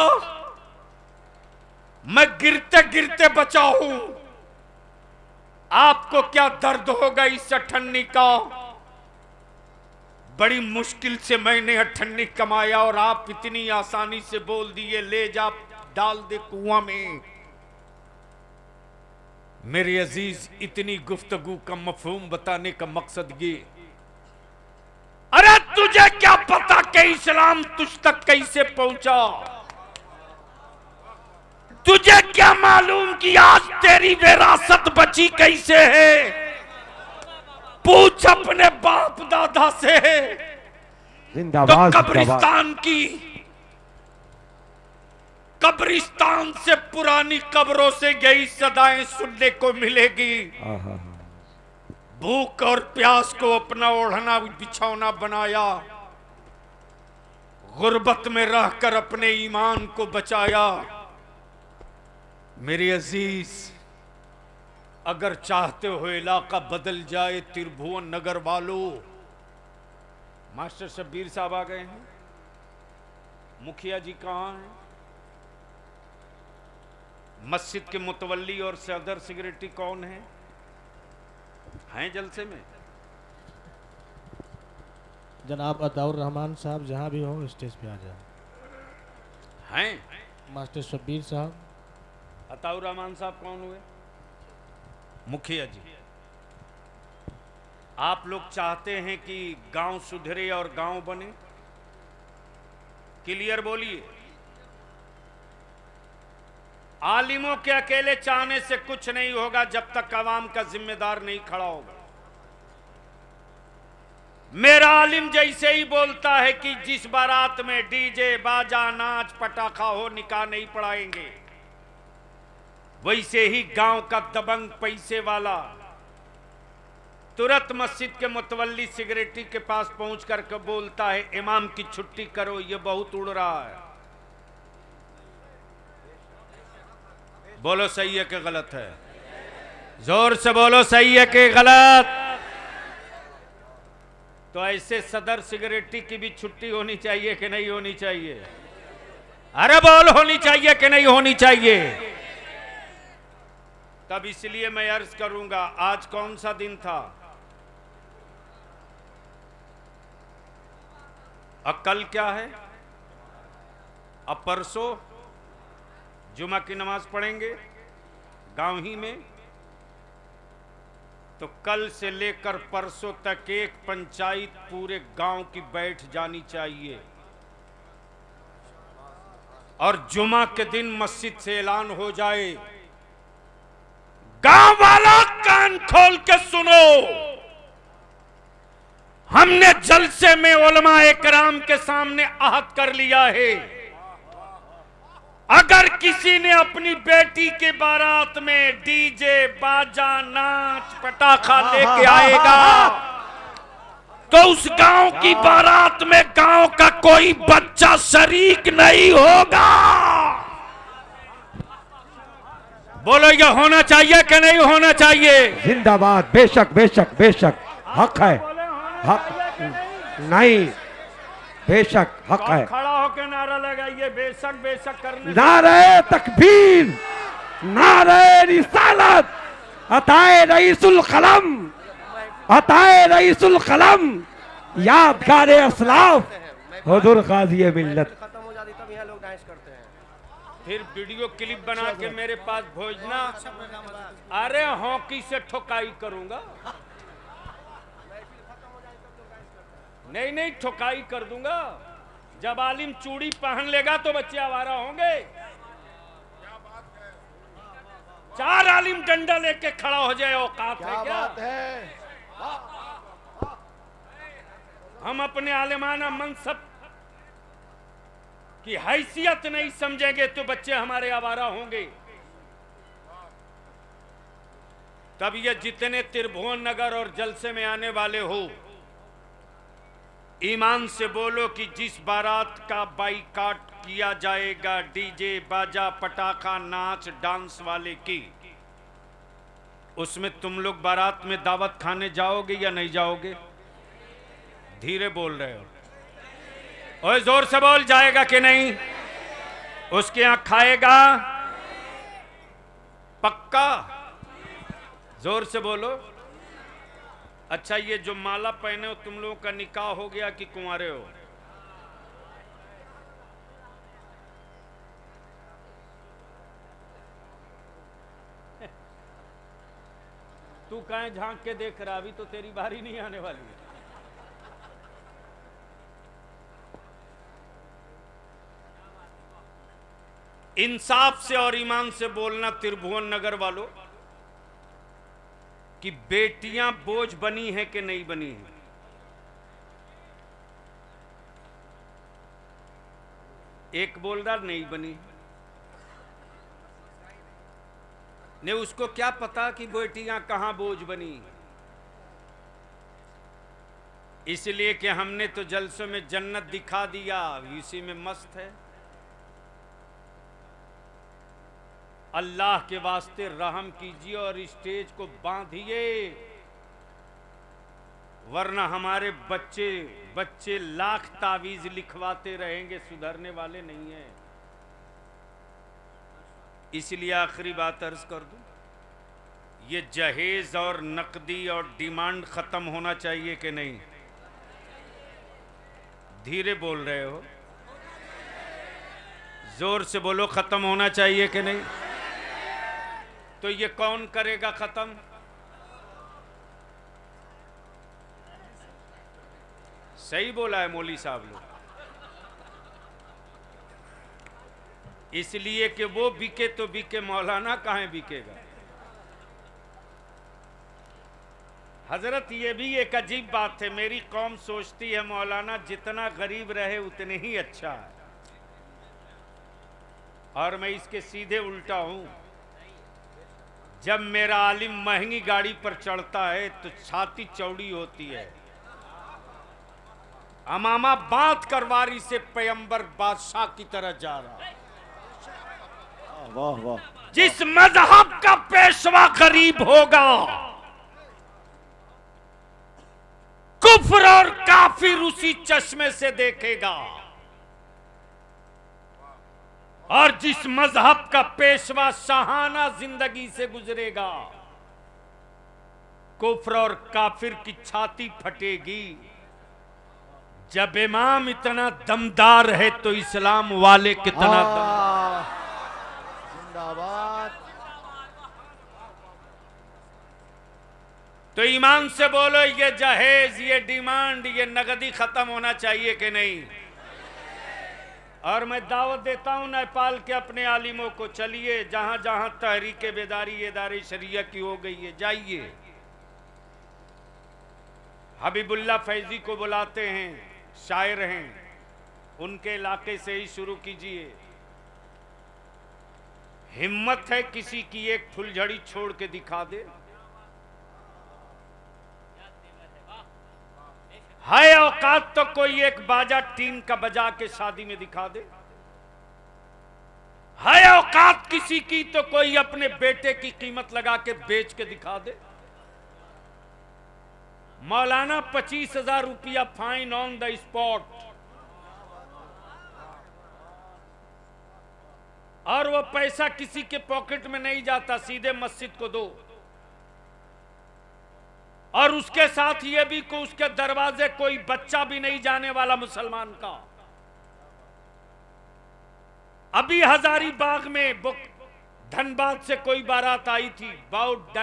मैं गिरते गिरते बचा हूं। आपको क्या दर्द होगा इस अठन्नी का? बड़ी मुश्किल से मैंने अठन्नी कमाया और आप इतनी आसानी से बोल दिए ले जा, डाल दे कुआं में। मेरे अजीज, इतनी गुफ्तगू का मफहूम बताने का मकसद ये, अरे तुझे क्या पता कि इस्लाम तुझ तक कैसे पहुंचा? तुझे क्या मालूम कि आज तेरी विरासत बची कैसे है? पूछ अपने बाप दादा से। जिंदाबाद, तो कब्रिस्तान से पुरानी कब्रों से यही सदाएं सुनने को मिलेगी। भूख और प्यास को अपना ओढ़ना बिछौना बनाया, गुर्बत में रहकर अपने ईमान को बचाया। मेरे अजीज, अगर चाहते हो इलाका बदल जाए त्रिभुवन नगर वालों, मास्टर शब्बीर साहब आ गए हैं, मुखिया जी कहां हैं, मस्जिद के मुतवल्ली और सदर सेक्रेटरी कौन है, हैं जलसे में? जनाब अताउर रहमान साहब जहां भी हो स्टेज पे आ जाए। हैं मास्टर शब्बीर साहब। अताउर रहमान साहब कौन हुए? मुखिया जी। आप लोग चाहते हैं कि गांव सुधरे और गांव बने? क्लियर बोलिए। आलिमों के अकेले चाहने से कुछ नहीं होगा जब तक अवाम का जिम्मेदार नहीं खड़ा होगा। मेरा आलिम जैसे ही बोलता है कि जिस बारात में डीजे बाजा नाच पटाखा हो निकाह नहीं पढ़ाएंगे, वैसे ही गांव का दबंग पैसे वाला तुरंत मस्जिद के मुतवल्ली सेक्रेटरी के पास पहुंच करके बोलता है इमाम की छुट्टी करो, ये बहुत उड़ रहा है। बोलो सही है कि गलत है? जोर से बोलो सही है कि गलत? तो ऐसे सदर सेक्रेटरी की भी छुट्टी होनी चाहिए कि नहीं होनी चाहिए? अरे बोल, होनी चाहिए कि नहीं होनी चाहिए? तब इसलिए मैं अर्ज करूंगा, आज कौन सा दिन था? अब कल क्या है? अब परसों जुमा की नमाज पढ़ेंगे गांव ही में। तो कल से लेकर परसों तक एक पंचायत पूरे गांव की बैठ जानी चाहिए और जुमा के दिन मस्जिद से ऐलान हो जाए, गांव वाला कान खोल के सुनो, हमने जलसे में उलमा इकराम के सामने अहद कर लिया है, अगर किसी ने अपनी बेटी के बारात में डीजे बाजा नाच पटाखा लेके आएगा तो उस गांव की बारात में गांव का कोई बच्चा शरीक नहीं होगा। बोलो, ये होना चाहिए कि नहीं होना चाहिए? जिंदाबाद। बेशक बेशक बेशक, हक है, हक नहीं, बेशक हक है। खड़ा होकर नारा लगाइए, बेशक बेशक करने। नारे तकबीर, नारे रिसालत, अताए रईसुल कलम, अताए रईसुल कलम, यादगार असलाफ, हुजूर गाजी मिल्लत। खत्म हो जाती तब यहाँ लोग डांस करते हैं। फिर वीडियो क्लिप बना के मेरे पास भेजना। अरे हॉकी से ठोकाई करूंगा? नहीं नहीं, ठोकाई कर दूंगा। जब आलिम चूड़ी पहन लेगा तो बच्चे आवारा होंगे। 4 आलिम डंडा लेके खड़ा हो जाए, औकात है क्या? बात है। हम अपने आलिमाना मनसब की हैसियत नहीं समझेंगे तो बच्चे हमारे आवारा होंगे। तब ये जितने त्रिभुवन नगर और जलसे में आने वाले हो, ईमान से बोलो कि जिस बारात का बाइकाट किया जाएगा डीजे बाजा पटाखा नाच डांस वाले की, उसमें तुम लोग बारात में दावत खाने जाओगे या नहीं जाओगे? धीरे बोल रहे हो, ओए जोर से बोल, जाएगा कि नहीं? उसके यहां खाएगा पक्का? जोर से बोलो। अच्छा, ये जो माला पहने हो तुम लोगों का निकाह हो गया कि कुंवारे हो? तू कहीं झांक के देख रहा, अभी तो तेरी बारी नहीं आने वाली है। इंसाफ से और ईमान से बोलना त्रिभुवन नगर वालों कि बेटियां बोझ बनी है कि नहीं बनी है? एक बोल रहा नहीं बनी। ने उसको क्या पता कि बेटियां कहां बोझ बनी? इसलिए कि हमने तो जलसों में जन्नत दिखा दिया, इसी में मस्त है। अल्लाह के वास्ते रहम कीजिए और स्टेज को बांधिए, वरना हमारे बच्चे बच्चे लाख तावीज लिखवाते रहेंगे, सुधरने वाले नहीं हैं। इसलिए आखिरी बात अर्ज कर दूं, ये जहेज और नकदी और डिमांड खत्म होना चाहिए कि नहीं? धीरे बोल रहे हो, जोर से बोलो, खत्म होना चाहिए कि नहीं? तो ये कौन करेगा खत्म? सही बोला है मौली साहब लोग। इसलिए कि वो बिके तो बिके, मौलाना कहाँ बिकेगा? हजरत, ये भी एक अजीब बात है, मेरी कौम सोचती है मौलाना जितना गरीब रहे उतने ही अच्छा है, और मैं इसके सीधे उल्टा हूं। जब मेरा आलिम महंगी गाड़ी पर चढ़ता है तो छाती चौड़ी होती है, अमामा बात करवारी से पैगंबर बादशाह की तरह जा रहा है। वाह वाह। जिस मजहब का पेशवा गरीब होगा, कुफ्र और काफिर उसी चश्मे से देखेगा, और जिस मजहब का पेशवा शाहाना जिंदगी से गुजरेगा, कुफ्र और काफिर की छाती फटेगी। जब इमाम इतना दमदार है तो इस्लाम वाले कितना जिंदाबाद। तो ईमान से बोलो, ये जहेज, ये डिमांड, ये नगदी खत्म होना चाहिए कि नहीं? और मैं दावत देता हूं नेपाल के अपने आलिमों को, चलिए जहां जहां तहरीक बेदारी इदारे शरिया की हो गई है, जाइए। हबीबुल्लाह फैजी को बुलाते हैं, शायर हैं, उनके इलाके से ही शुरू कीजिए। हिम्मत है किसी की एक फुलझड़ी छोड़ के दिखा दे? है औकात तो कोई एक बाजा टीन का बजा के शादी में दिखा दे? है औकात किसी की तो कोई अपने बेटे की कीमत लगा के बेच के दिखा दे? मौलाना 25,000 रुपया फाइन ऑन द स्पॉट, और वो पैसा किसी के पॉकेट में नहीं जाता, सीधे मस्जिद को दो। और उसके साथ ये भी कि उसके दरवाजे कोई बच्चा भी नहीं जाने वाला मुसलमान का। अभी हजारीबाग में धनबाद से कोई बारात आई थी, अबाउट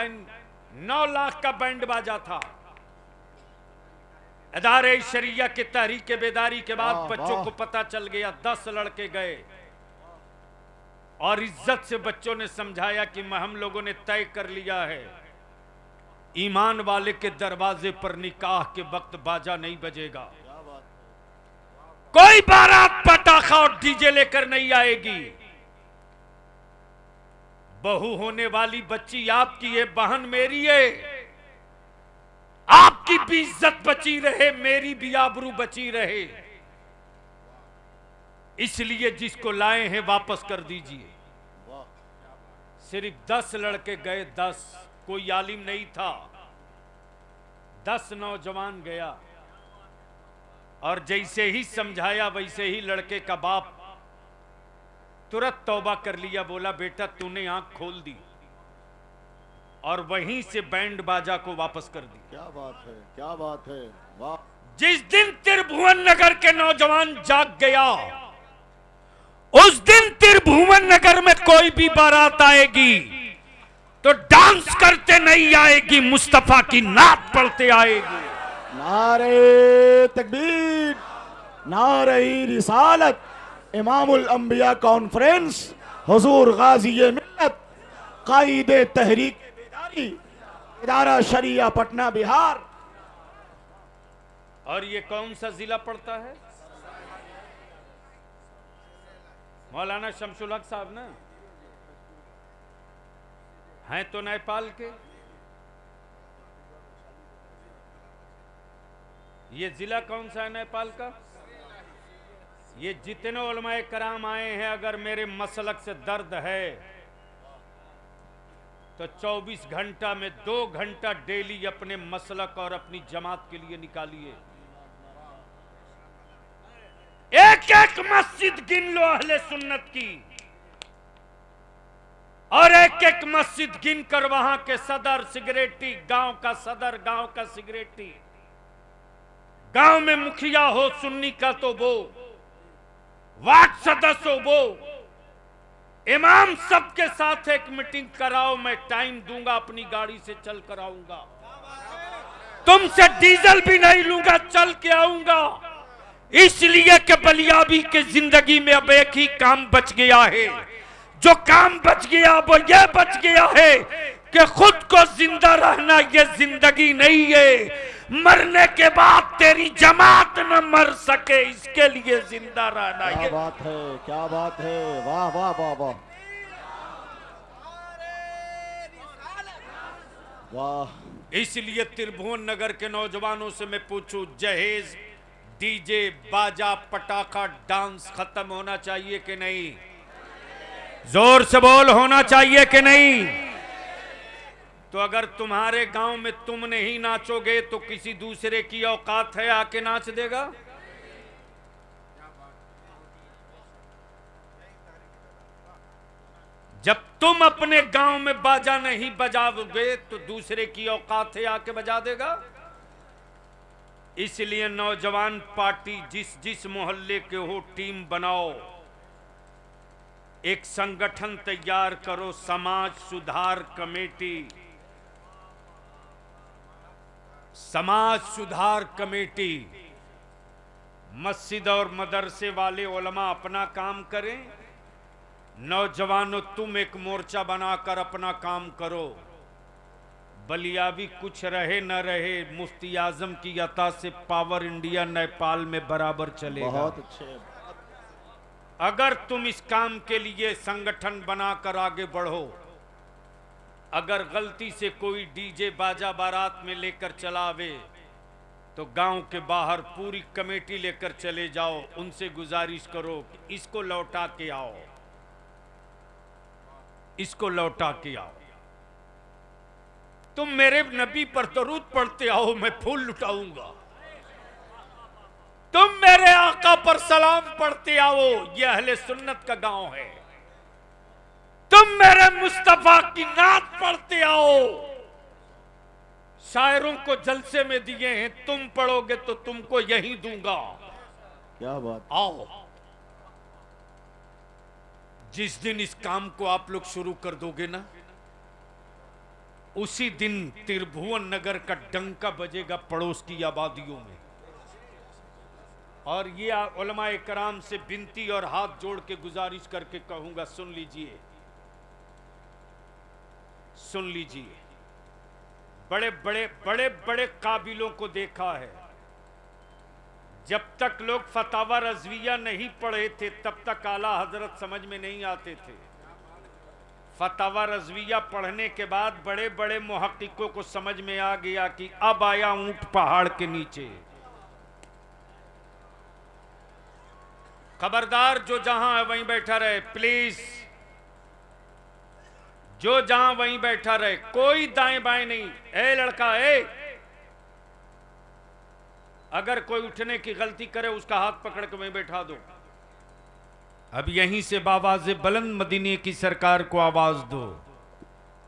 9 लाख का बैंड बाजा था। इदारे शरिया के तहरीक बेदारी के बाद बच्चों को पता चल गया, 10 लड़के गए और इज्जत से बच्चों ने समझाया कि हम लोगों ने तय कर लिया है, ईमान वाले के दरवाजे पर निकाह के वक्त बाजा नहीं बजेगा, कोई बारात पटाखा और डीजे लेकर नहीं आएगी। बहू होने वाली बच्ची आपकी है, बहन मेरी है, आपकी भी इज्जत बची रहे, मेरी भी आबरू बची रहे। इसलिए जिसको लाए हैं वापस कर दीजिए। सिर्फ 10 लड़के गए, 10, कोई आलिम नहीं था, 10 नौजवान गया, और जैसे ही समझाया वैसे ही लड़के का बाप तुरंत तौबा कर लिया, बोला बेटा तूने आंख खोल दी, और वहीं से बैंड बाजा को वापस कर दी। क्या बात है, क्या बात है, वाह। जिस दिन त्रिभुवन नगर के नौजवान जाग गया, उस दिन त्रिभुवन नगर में कोई भी बारात आएगी तो डांस करते नहीं आएगी, मुस्तफा की नात पढ़ते आएगी। नारे तकबीर, नारे रिसालत, इमामुल अंबिया कॉन्फ्रेंस, हुजूर गाजी मिल्लत, कायदे तहरीक बेदारी, इदारा शरिया पटना बिहार। और ये कौन सा जिला पड़ता है? मौलाना शमसुल हक साहब ना हैं तो नेपाल के। ये जिला कौन सा है नेपाल का? ये जितने उलमाए कराम आए हैं, अगर मेरे मसलक से दर्द है तो 24 घंटा में 2 घंटा डेली अपने मसलक और अपनी जमात के लिए निकालिए। एक एक मस्जिद गिन लो अहले सुन्नत की, और एक एक मस्जिद गिनकर वहां के सदर सिगरेटी, गांव का सदर, गांव का सिगरेटी, गांव में मुखिया हो सुन्नी का तो वो, वार्ड सदस्य हो वो, इमाम सबके साथ एक मीटिंग कराओ, मैं टाइम दूंगा, अपनी गाड़ी से चल कर आऊंगा, तुमसे डीजल भी नहीं लूंगा, चल के आऊंगा। इसलिए कि बलियाबी के जिंदगी में अब एक ही काम बच गया है। जो काम बच गया वो ये बच गया है कि खुद को जिंदा रहना ये जिंदगी नहीं है, मरने के बाद तेरी जमात न मर सके इसके लिए जिंदा रहना। क्या ये बात है, क्या बात है, वाह वाह वाह वाह वाह। इसलिए त्रिभुवन नगर के नौजवानों से मैं पूछूं, जहेज, डीजे, बाजा, पटाखा, डांस खत्म होना चाहिए कि नहीं? जोर से बोल, होना चाहिए कि नहीं? तो अगर तुम्हारे गांव में तुम नहीं नाचोगे तो किसी दूसरे की औकात है आके नाच देगा? जब तुम अपने गांव में बाजा नहीं बजाओगे तो दूसरे की औकात है आके बजा देगा? इसलिए नौजवान पार्टी जिस जिस मोहल्ले के हो, टीम बनाओ, एक संगठन तैयार करो, समाज सुधार कमेटी, समाज सुधार कमेटी। मस्जिद और मदरसे वाले उलमा अपना काम करें, नौजवानों तुम एक मोर्चा बनाकर अपना काम करो। बलियाबी कुछ रहे न रहे, मुफ्ती आजम की अता से पावर इंडिया नेपाल में बराबर चलेगा। बहुत अच्छे। अगर तुम इस काम के लिए संगठन बनाकर आगे बढ़ो, अगर गलती से कोई डीजे बाजा बारात में लेकर चला आवे तो गांव के बाहर पूरी कमेटी लेकर चले जाओ, उनसे गुजारिश करो कि इसको लौटा के आओ, इसको लौटा के आओ। तुम मेरे नबी पर दरूद पढ़ते आओ, मैं फूल लुटाऊंगा। तुम मेरे आका पर सलाम पढ़ते आओ, यह अहले सुन्नत का गांव है। तुम मेरे मुस्तफा की नात पढ़ते आओ, शायरों को जलसे में दिए हैं, तुम पढ़ोगे तो तुमको यही दूंगा। क्या बात। आओ, जिस दिन इस काम को आप लोग शुरू कर दोगे ना, उसी दिन त्रिभुवन नगर का डंका बजेगा पड़ोस की आबादियों में। और ये उलमाए कराम से विनती और हाथ जोड़ के गुजारिश करके कहूंगा, सुन लीजिए, सुन लीजिए। बड़े बड़े बड़े बड़े काबिलों को देखा है, जब तक लोग फतावा रज़विया नहीं पढ़े थे तब तक आला हजरत समझ में नहीं आते थे। फतावा रज़विया पढ़ने के बाद बड़े बड़े मुहक्किकों को समझ में आ गया कि अब आया ऊंट पहाड़ के नीचे। खबरदार, जो जहां है वहीं बैठा रहे, प्लीज, जो जहां वहीं बैठा रहे, कोई दाएं बाएं नहीं। ए लड़का, अगर कोई उठने की गलती करे उसका हाथ पकड़ के वहीं बैठा दो। अब यहीं से बावाज़े बुलंद मदीने की सरकार को आवाज दो,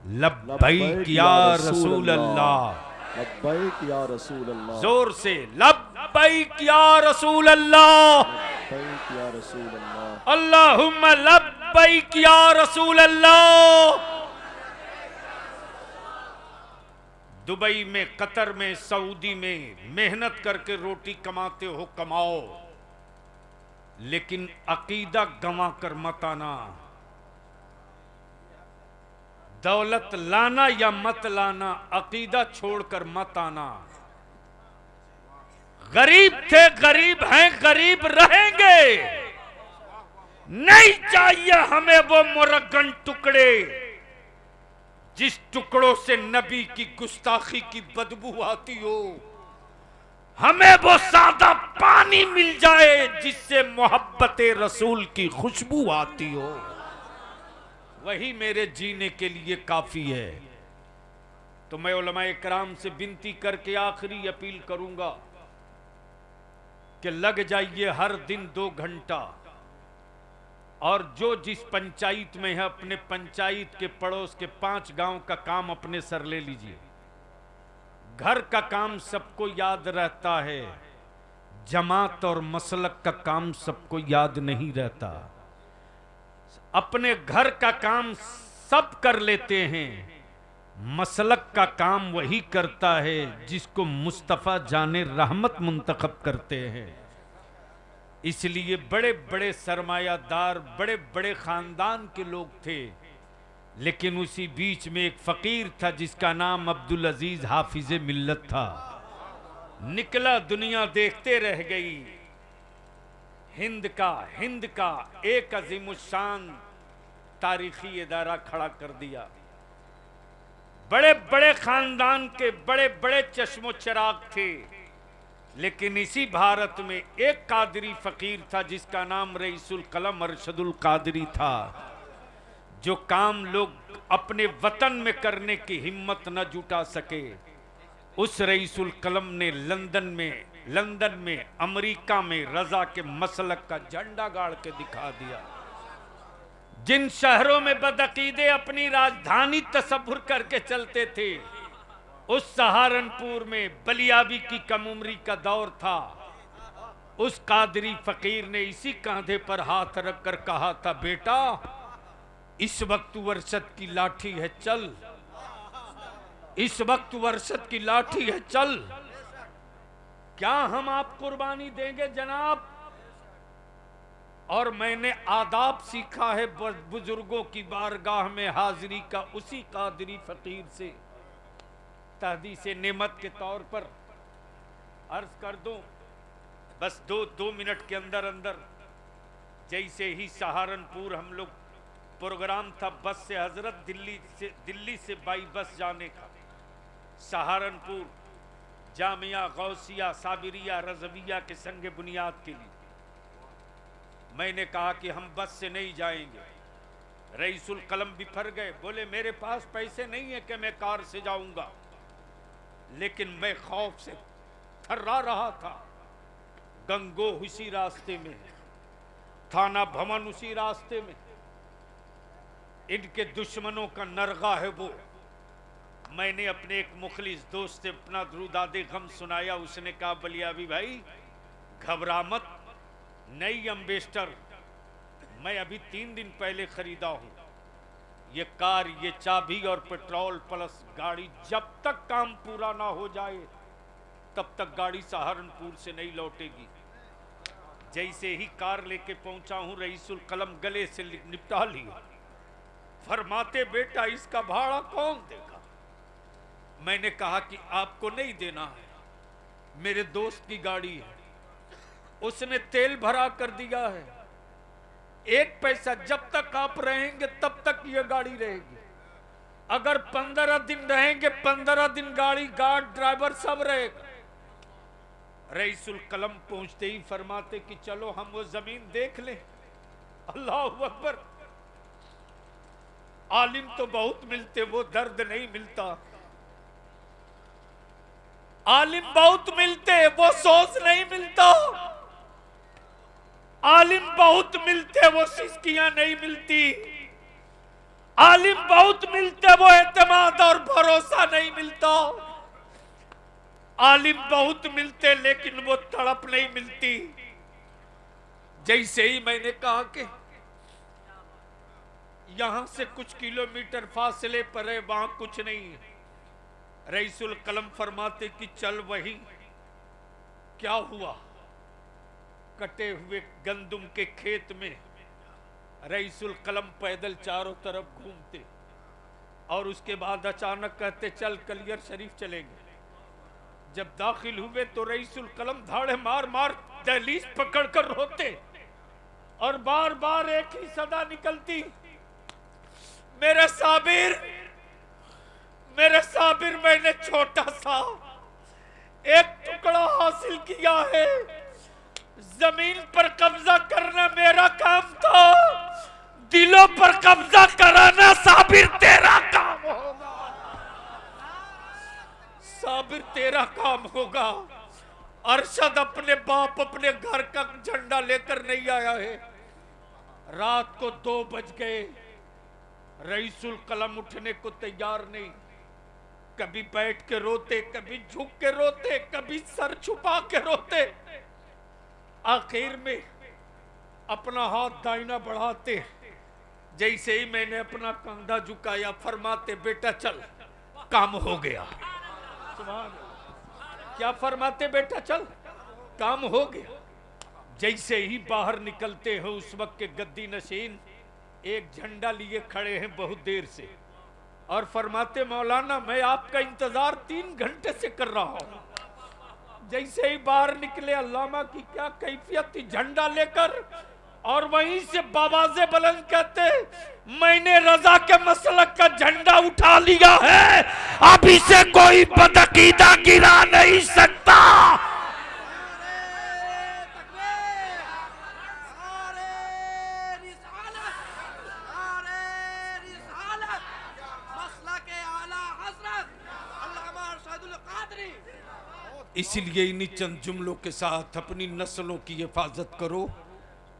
लब्बैक या रसूल अल्लाह, लब्बैक या रसूल अल्लाह। जोर से लब्बैक या रसूल अल्लाह, लब्बैक या रसूल अल्लाह, अल्लाहुम्मा लब्बैक या रसूल अल्लाह। दुबई में, कतर में, सऊदी में मेहनत करके रोटी कमाते हो, कमाओ, लेकिन अकीदा गंवा कर मत आना। दौलत लाना या मत लाना, अकीदा छोड़कर मत आना। गरीब थे, गरीब हैं, गरीब रहेंगे। नहीं चाहिए हमें वो मुरगन टुकड़े जिस टुकड़ों से नबी की गुस्ताखी की बदबू आती हो। हमें वो सादा पानी मिल जाए जिससे मोहब्बत रसूल की खुशबू आती हो, वही मेरे जीने के लिए काफी है। तो मैं उलमाए कराम से विनती करके आखिरी अपील करूंगा कि लग जाइए हर दिन 2 घंटा, और जो जिस पंचायत में है अपने पंचायत के पड़ोस के 5 गांव का काम अपने सर ले लीजिए। घर का काम सबको याद रहता है, जमात और मसलक का काम सबको याद नहीं रहता। अपने घर का काम सब कर लेते हैं, मसलक का काम वही करता है जिसको मुस्तफ़ा जाने रहमत मुंतखब करते हैं। इसलिए बड़े बड़े सरमायादार, बड़े बड़े खानदान के लोग थे, लेकिन उसी बीच में एक फकीर था जिसका नाम अब्दुल अजीज हाफिज मिल्लत था। निकला दुनिया देखते रह गई। हिंद का एक अजीमुशान तारीखी इदारा खड़ा कर दिया। बड़े बड़े खानदान के बड़े बड़े चश्मो चिराग थे, लेकिन इसी भारत में एक कादरी फकीर था जिसका नाम रईसुल कलम अरशदुल कादरी था। जो काम लोग अपने वतन में करने की हिम्मत न जुटा सके, उस रईसुल कलम ने लंदन में अमेरिका में रजा के मसलक का झंडा गाड़ के दिखा दिया। जिन शहरों में बदअकीदे अपनी राजधानी तसव्वुर करके चलते थे, उस सहारनपुर में बलियाबी की कम उम्री का दौर था। उस कादरी फकीर ने इसी कांधे पर हाथ रखकर कहा था, बेटा इस वक्त वर्षत की लाठी है चल, इस वक्त वर्षत की लाठी है चल। क्या हम आप कुर्बानी देंगे जनाब? और मैंने आदाब सीखा है बुजुर्गों की बारगाह में हाजिरी का उसी कादरी फकीर से। तहदीस नेमत के तौर पर अर्ज कर दूं, बस दो मिनट के अंदर अंदर, जैसे ही सहारनपुर हम लोग प्रोग्राम था बस से हजरत दिल्ली से बाई बस जाने का, सहारनपुर जामिया गौसिया साबिरिया रजविया के संग बुनियाद के लिए मैंने कहा कि हम बस से नहीं जाएंगे। रईसुल कलम बिफर गए, बोले मेरे पास पैसे नहीं है कि मैं कार से जाऊंगा, लेकिन मैं खौफ से थर्रा रहा था। गंगो उसी रास्ते में, थाना भवन उसी रास्ते में, इनके दुश्मनों का नरगा है वो। मैंने अपने एक मुखलिस दोस्त से अपना दरूदादे गम सुनाया। उसने कहा, बलियाबी भाई घबरा मत, नई एम्बेसडर मैं अभी 3 दिन पहले खरीदा हूं। ये कार, ये चाबी और पेट्रोल प्लस गाड़ी, जब तक काम पूरा ना हो जाए तब तक गाड़ी सहारनपुर से नहीं लौटेगी। जैसे ही कार लेके पहुंचा हूं, रईसुल कलम गले से निपटा लिया। फरमाते, बेटा इसका भाड़ा कौन देगा? मैंने कहा कि आपको नहीं देना है, मेरे दोस्त की गाड़ी है, उसने तेल भरा कर दिया है। 1 पैसा जब तक आप रहेंगे तब तक ये गाड़ी रहेगी। अगर 15 दिन रहेंगे, 15 दिन गाड़ी, गार्ड, ड्राइवर सब रहेगा। रईसुल कलम पहुंचते ही फरमाते कि चलो हम वो जमीन देख लें। अल्लाह अकबर। आलिम तो बहुत मिलते, वो दर्द नहीं मिलता। आलिम बहुत मिलते, वो सोच नहीं मिलता। आलिम बहुत मिलते, वो सिस्कियां नहीं मिलती। आलिम बहुत मिलते, वो एतमाद और भरोसा नहीं मिलता। आलिम बहुत मिलते, लेकिन वो तड़प नहीं मिलती। जैसे ही मैंने कहा कि यहां से कुछ किलोमीटर फासले पर है, वहां कुछ नहीं है, रईसुल कलम फरमाते कि चल वही। क्या हुआ? कटे हुए गंदुम के खेत में रईसुल कलम पैदल चारों तरफ घूमते, और उसके बाद अचानक कहते चल कलियर शरीफ चलेंगे। जब दाखिल हुए तो रईसुल कलम धाड़े मार मार दहलीज पकड़कर रोते, और बार बार एक ही सदा निकलती, मेरे साबिर, मेरे साबिर, मैंने छोटा सा एक टुकड़ा हासिल किया है। जमीन पर कब्जा करना मेरा काम था, दिलों पर कब्जा कराना साबिर तेरा काम होगा। साबिर तेरा काम होगा। अरशद अपने बाप अपने घर का झंडा लेकर नहीं आया है। रात को 2 बज गए, रईसुल कलम उठने को तैयार नहीं। कभी बैठ के रोते, कभी झुक के रोते, कभी सर छुपा के रोते। आखिर में अपना हाथ दाहिना बढ़ाते, जैसे ही मैंने अपना कंधा झुकाया, फरमाते बेटा चल, काम हो गया। क्या फरमाते बेटा चल, काम हो गया। जैसे ही बाहर निकलते हो, उस वक्त के गद्दी नशीन एक झंडा लिए खड़े हैं बहुत देर से, और फरमाते मौलाना मैं आपका इंतजार 3 घंटे से कर रहा हूं। जैसे ही बाहर निकले, अल्लामा की क्या कैफियत थी, झंडा लेकर, और वहीं से बाबाजे बुलंद कहते मैंने रजा के मसलक का झंडा उठा लिया है, अब इसे कोई बदअकीदा गिरा नहीं सकता। इसलिए इन्हीं चंद जुमलों के साथ अपनी नस्लों की हिफाजत करो,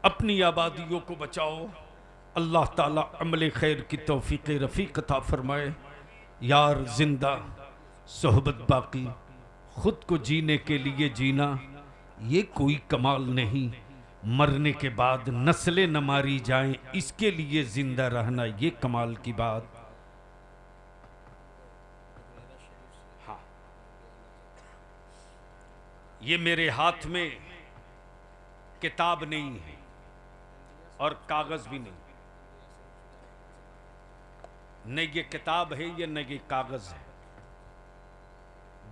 अपनी आबादियों को बचाओ। अल्लाह ताला अमल खैर की तौफीक रफ़ीक अता फरमाए। यार जिंदा सोहबत बाकी, खुद को जीने के लिए जीना ये कोई कमाल नहीं, मरने के बाद नस्लें न मारी जाएं इसके लिए जिंदा रहना ये कमाल की बात। हाँ, ये मेरे हाथ में किताब नहीं है और कागज भी नहीं, न ये किताब है ये न ये कागज है,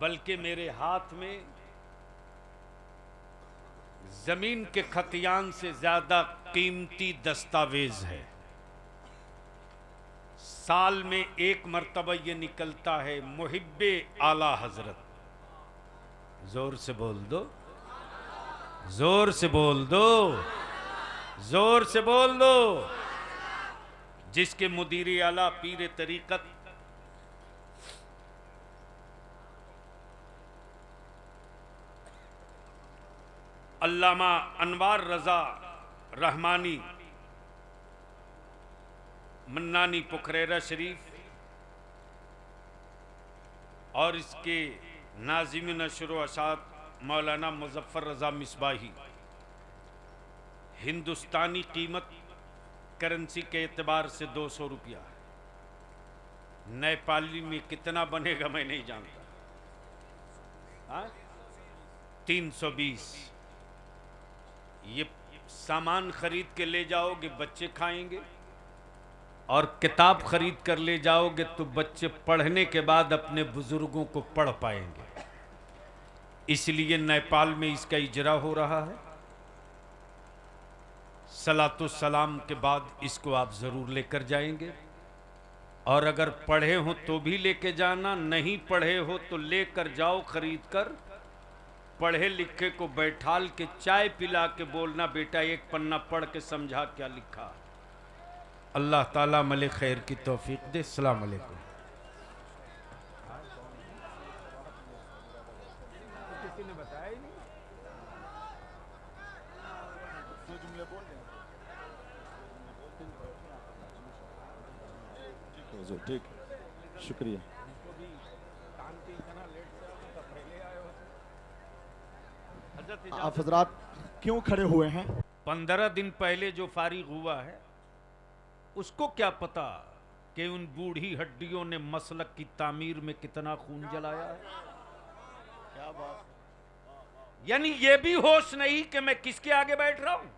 बल्कि मेरे हाथ में जमीन के खतियान से ज्यादा कीमती दस्तावेज है। साल में 1 मर्तबा ये निकलता है, मुहिब्बे आला हजरत। जोर से बोल दो, जोर से बोल दो, जोर से बोल दो। जिसके मुदीर आला पीर तरीकत अल्लामा अनवार रजा रहमानी मन्नानी पुखरेरा शरीफ और इसके नाजिम नशर अशात मौलाना मुजफ्फर रजा मिसबाही, हिंदुस्तानी कीमत करेंसी के एतबार से 200 रुपया है। नेपाली में कितना बनेगा मैं नहीं जानता। 320। ये सामान खरीद के ले जाओगे बच्चे खाएंगे, और किताब खरीद कर ले जाओगे तो बच्चे पढ़ने के बाद अपने बुजुर्गों को पढ़ पाएंगे। इसलिए नेपाल में इसका इजरा हो रहा है। सलातो सलाम के बाद इसको आप ज़रूर लेकर जाएंगे, और अगर पढ़े हो तो भी लेके जाना, नहीं पढ़े हो तो लेकर जाओ खरीद कर। पढ़े लिखे को बैठाल के चाय पिला के बोलना बेटा 1 पन्ना पढ़ के समझा क्या लिखा। अल्लाह ताला मले खैर की तौफीक दे। अस्सलाम वालेकुम। किसी ने बताया ही नहीं। ठीक, शुक्रिया। आप हजरात क्यों खड़े हुए हैं? 15 दिन पहले जो फारिग हुआ है उसको क्या पता कि उन बूढ़ी हड्डियों ने मसलक की तामीर में कितना खून जलाया है। क्या बात। यानी ये भी होश नहीं कि मैं किसके आगे बैठ रहा हूं।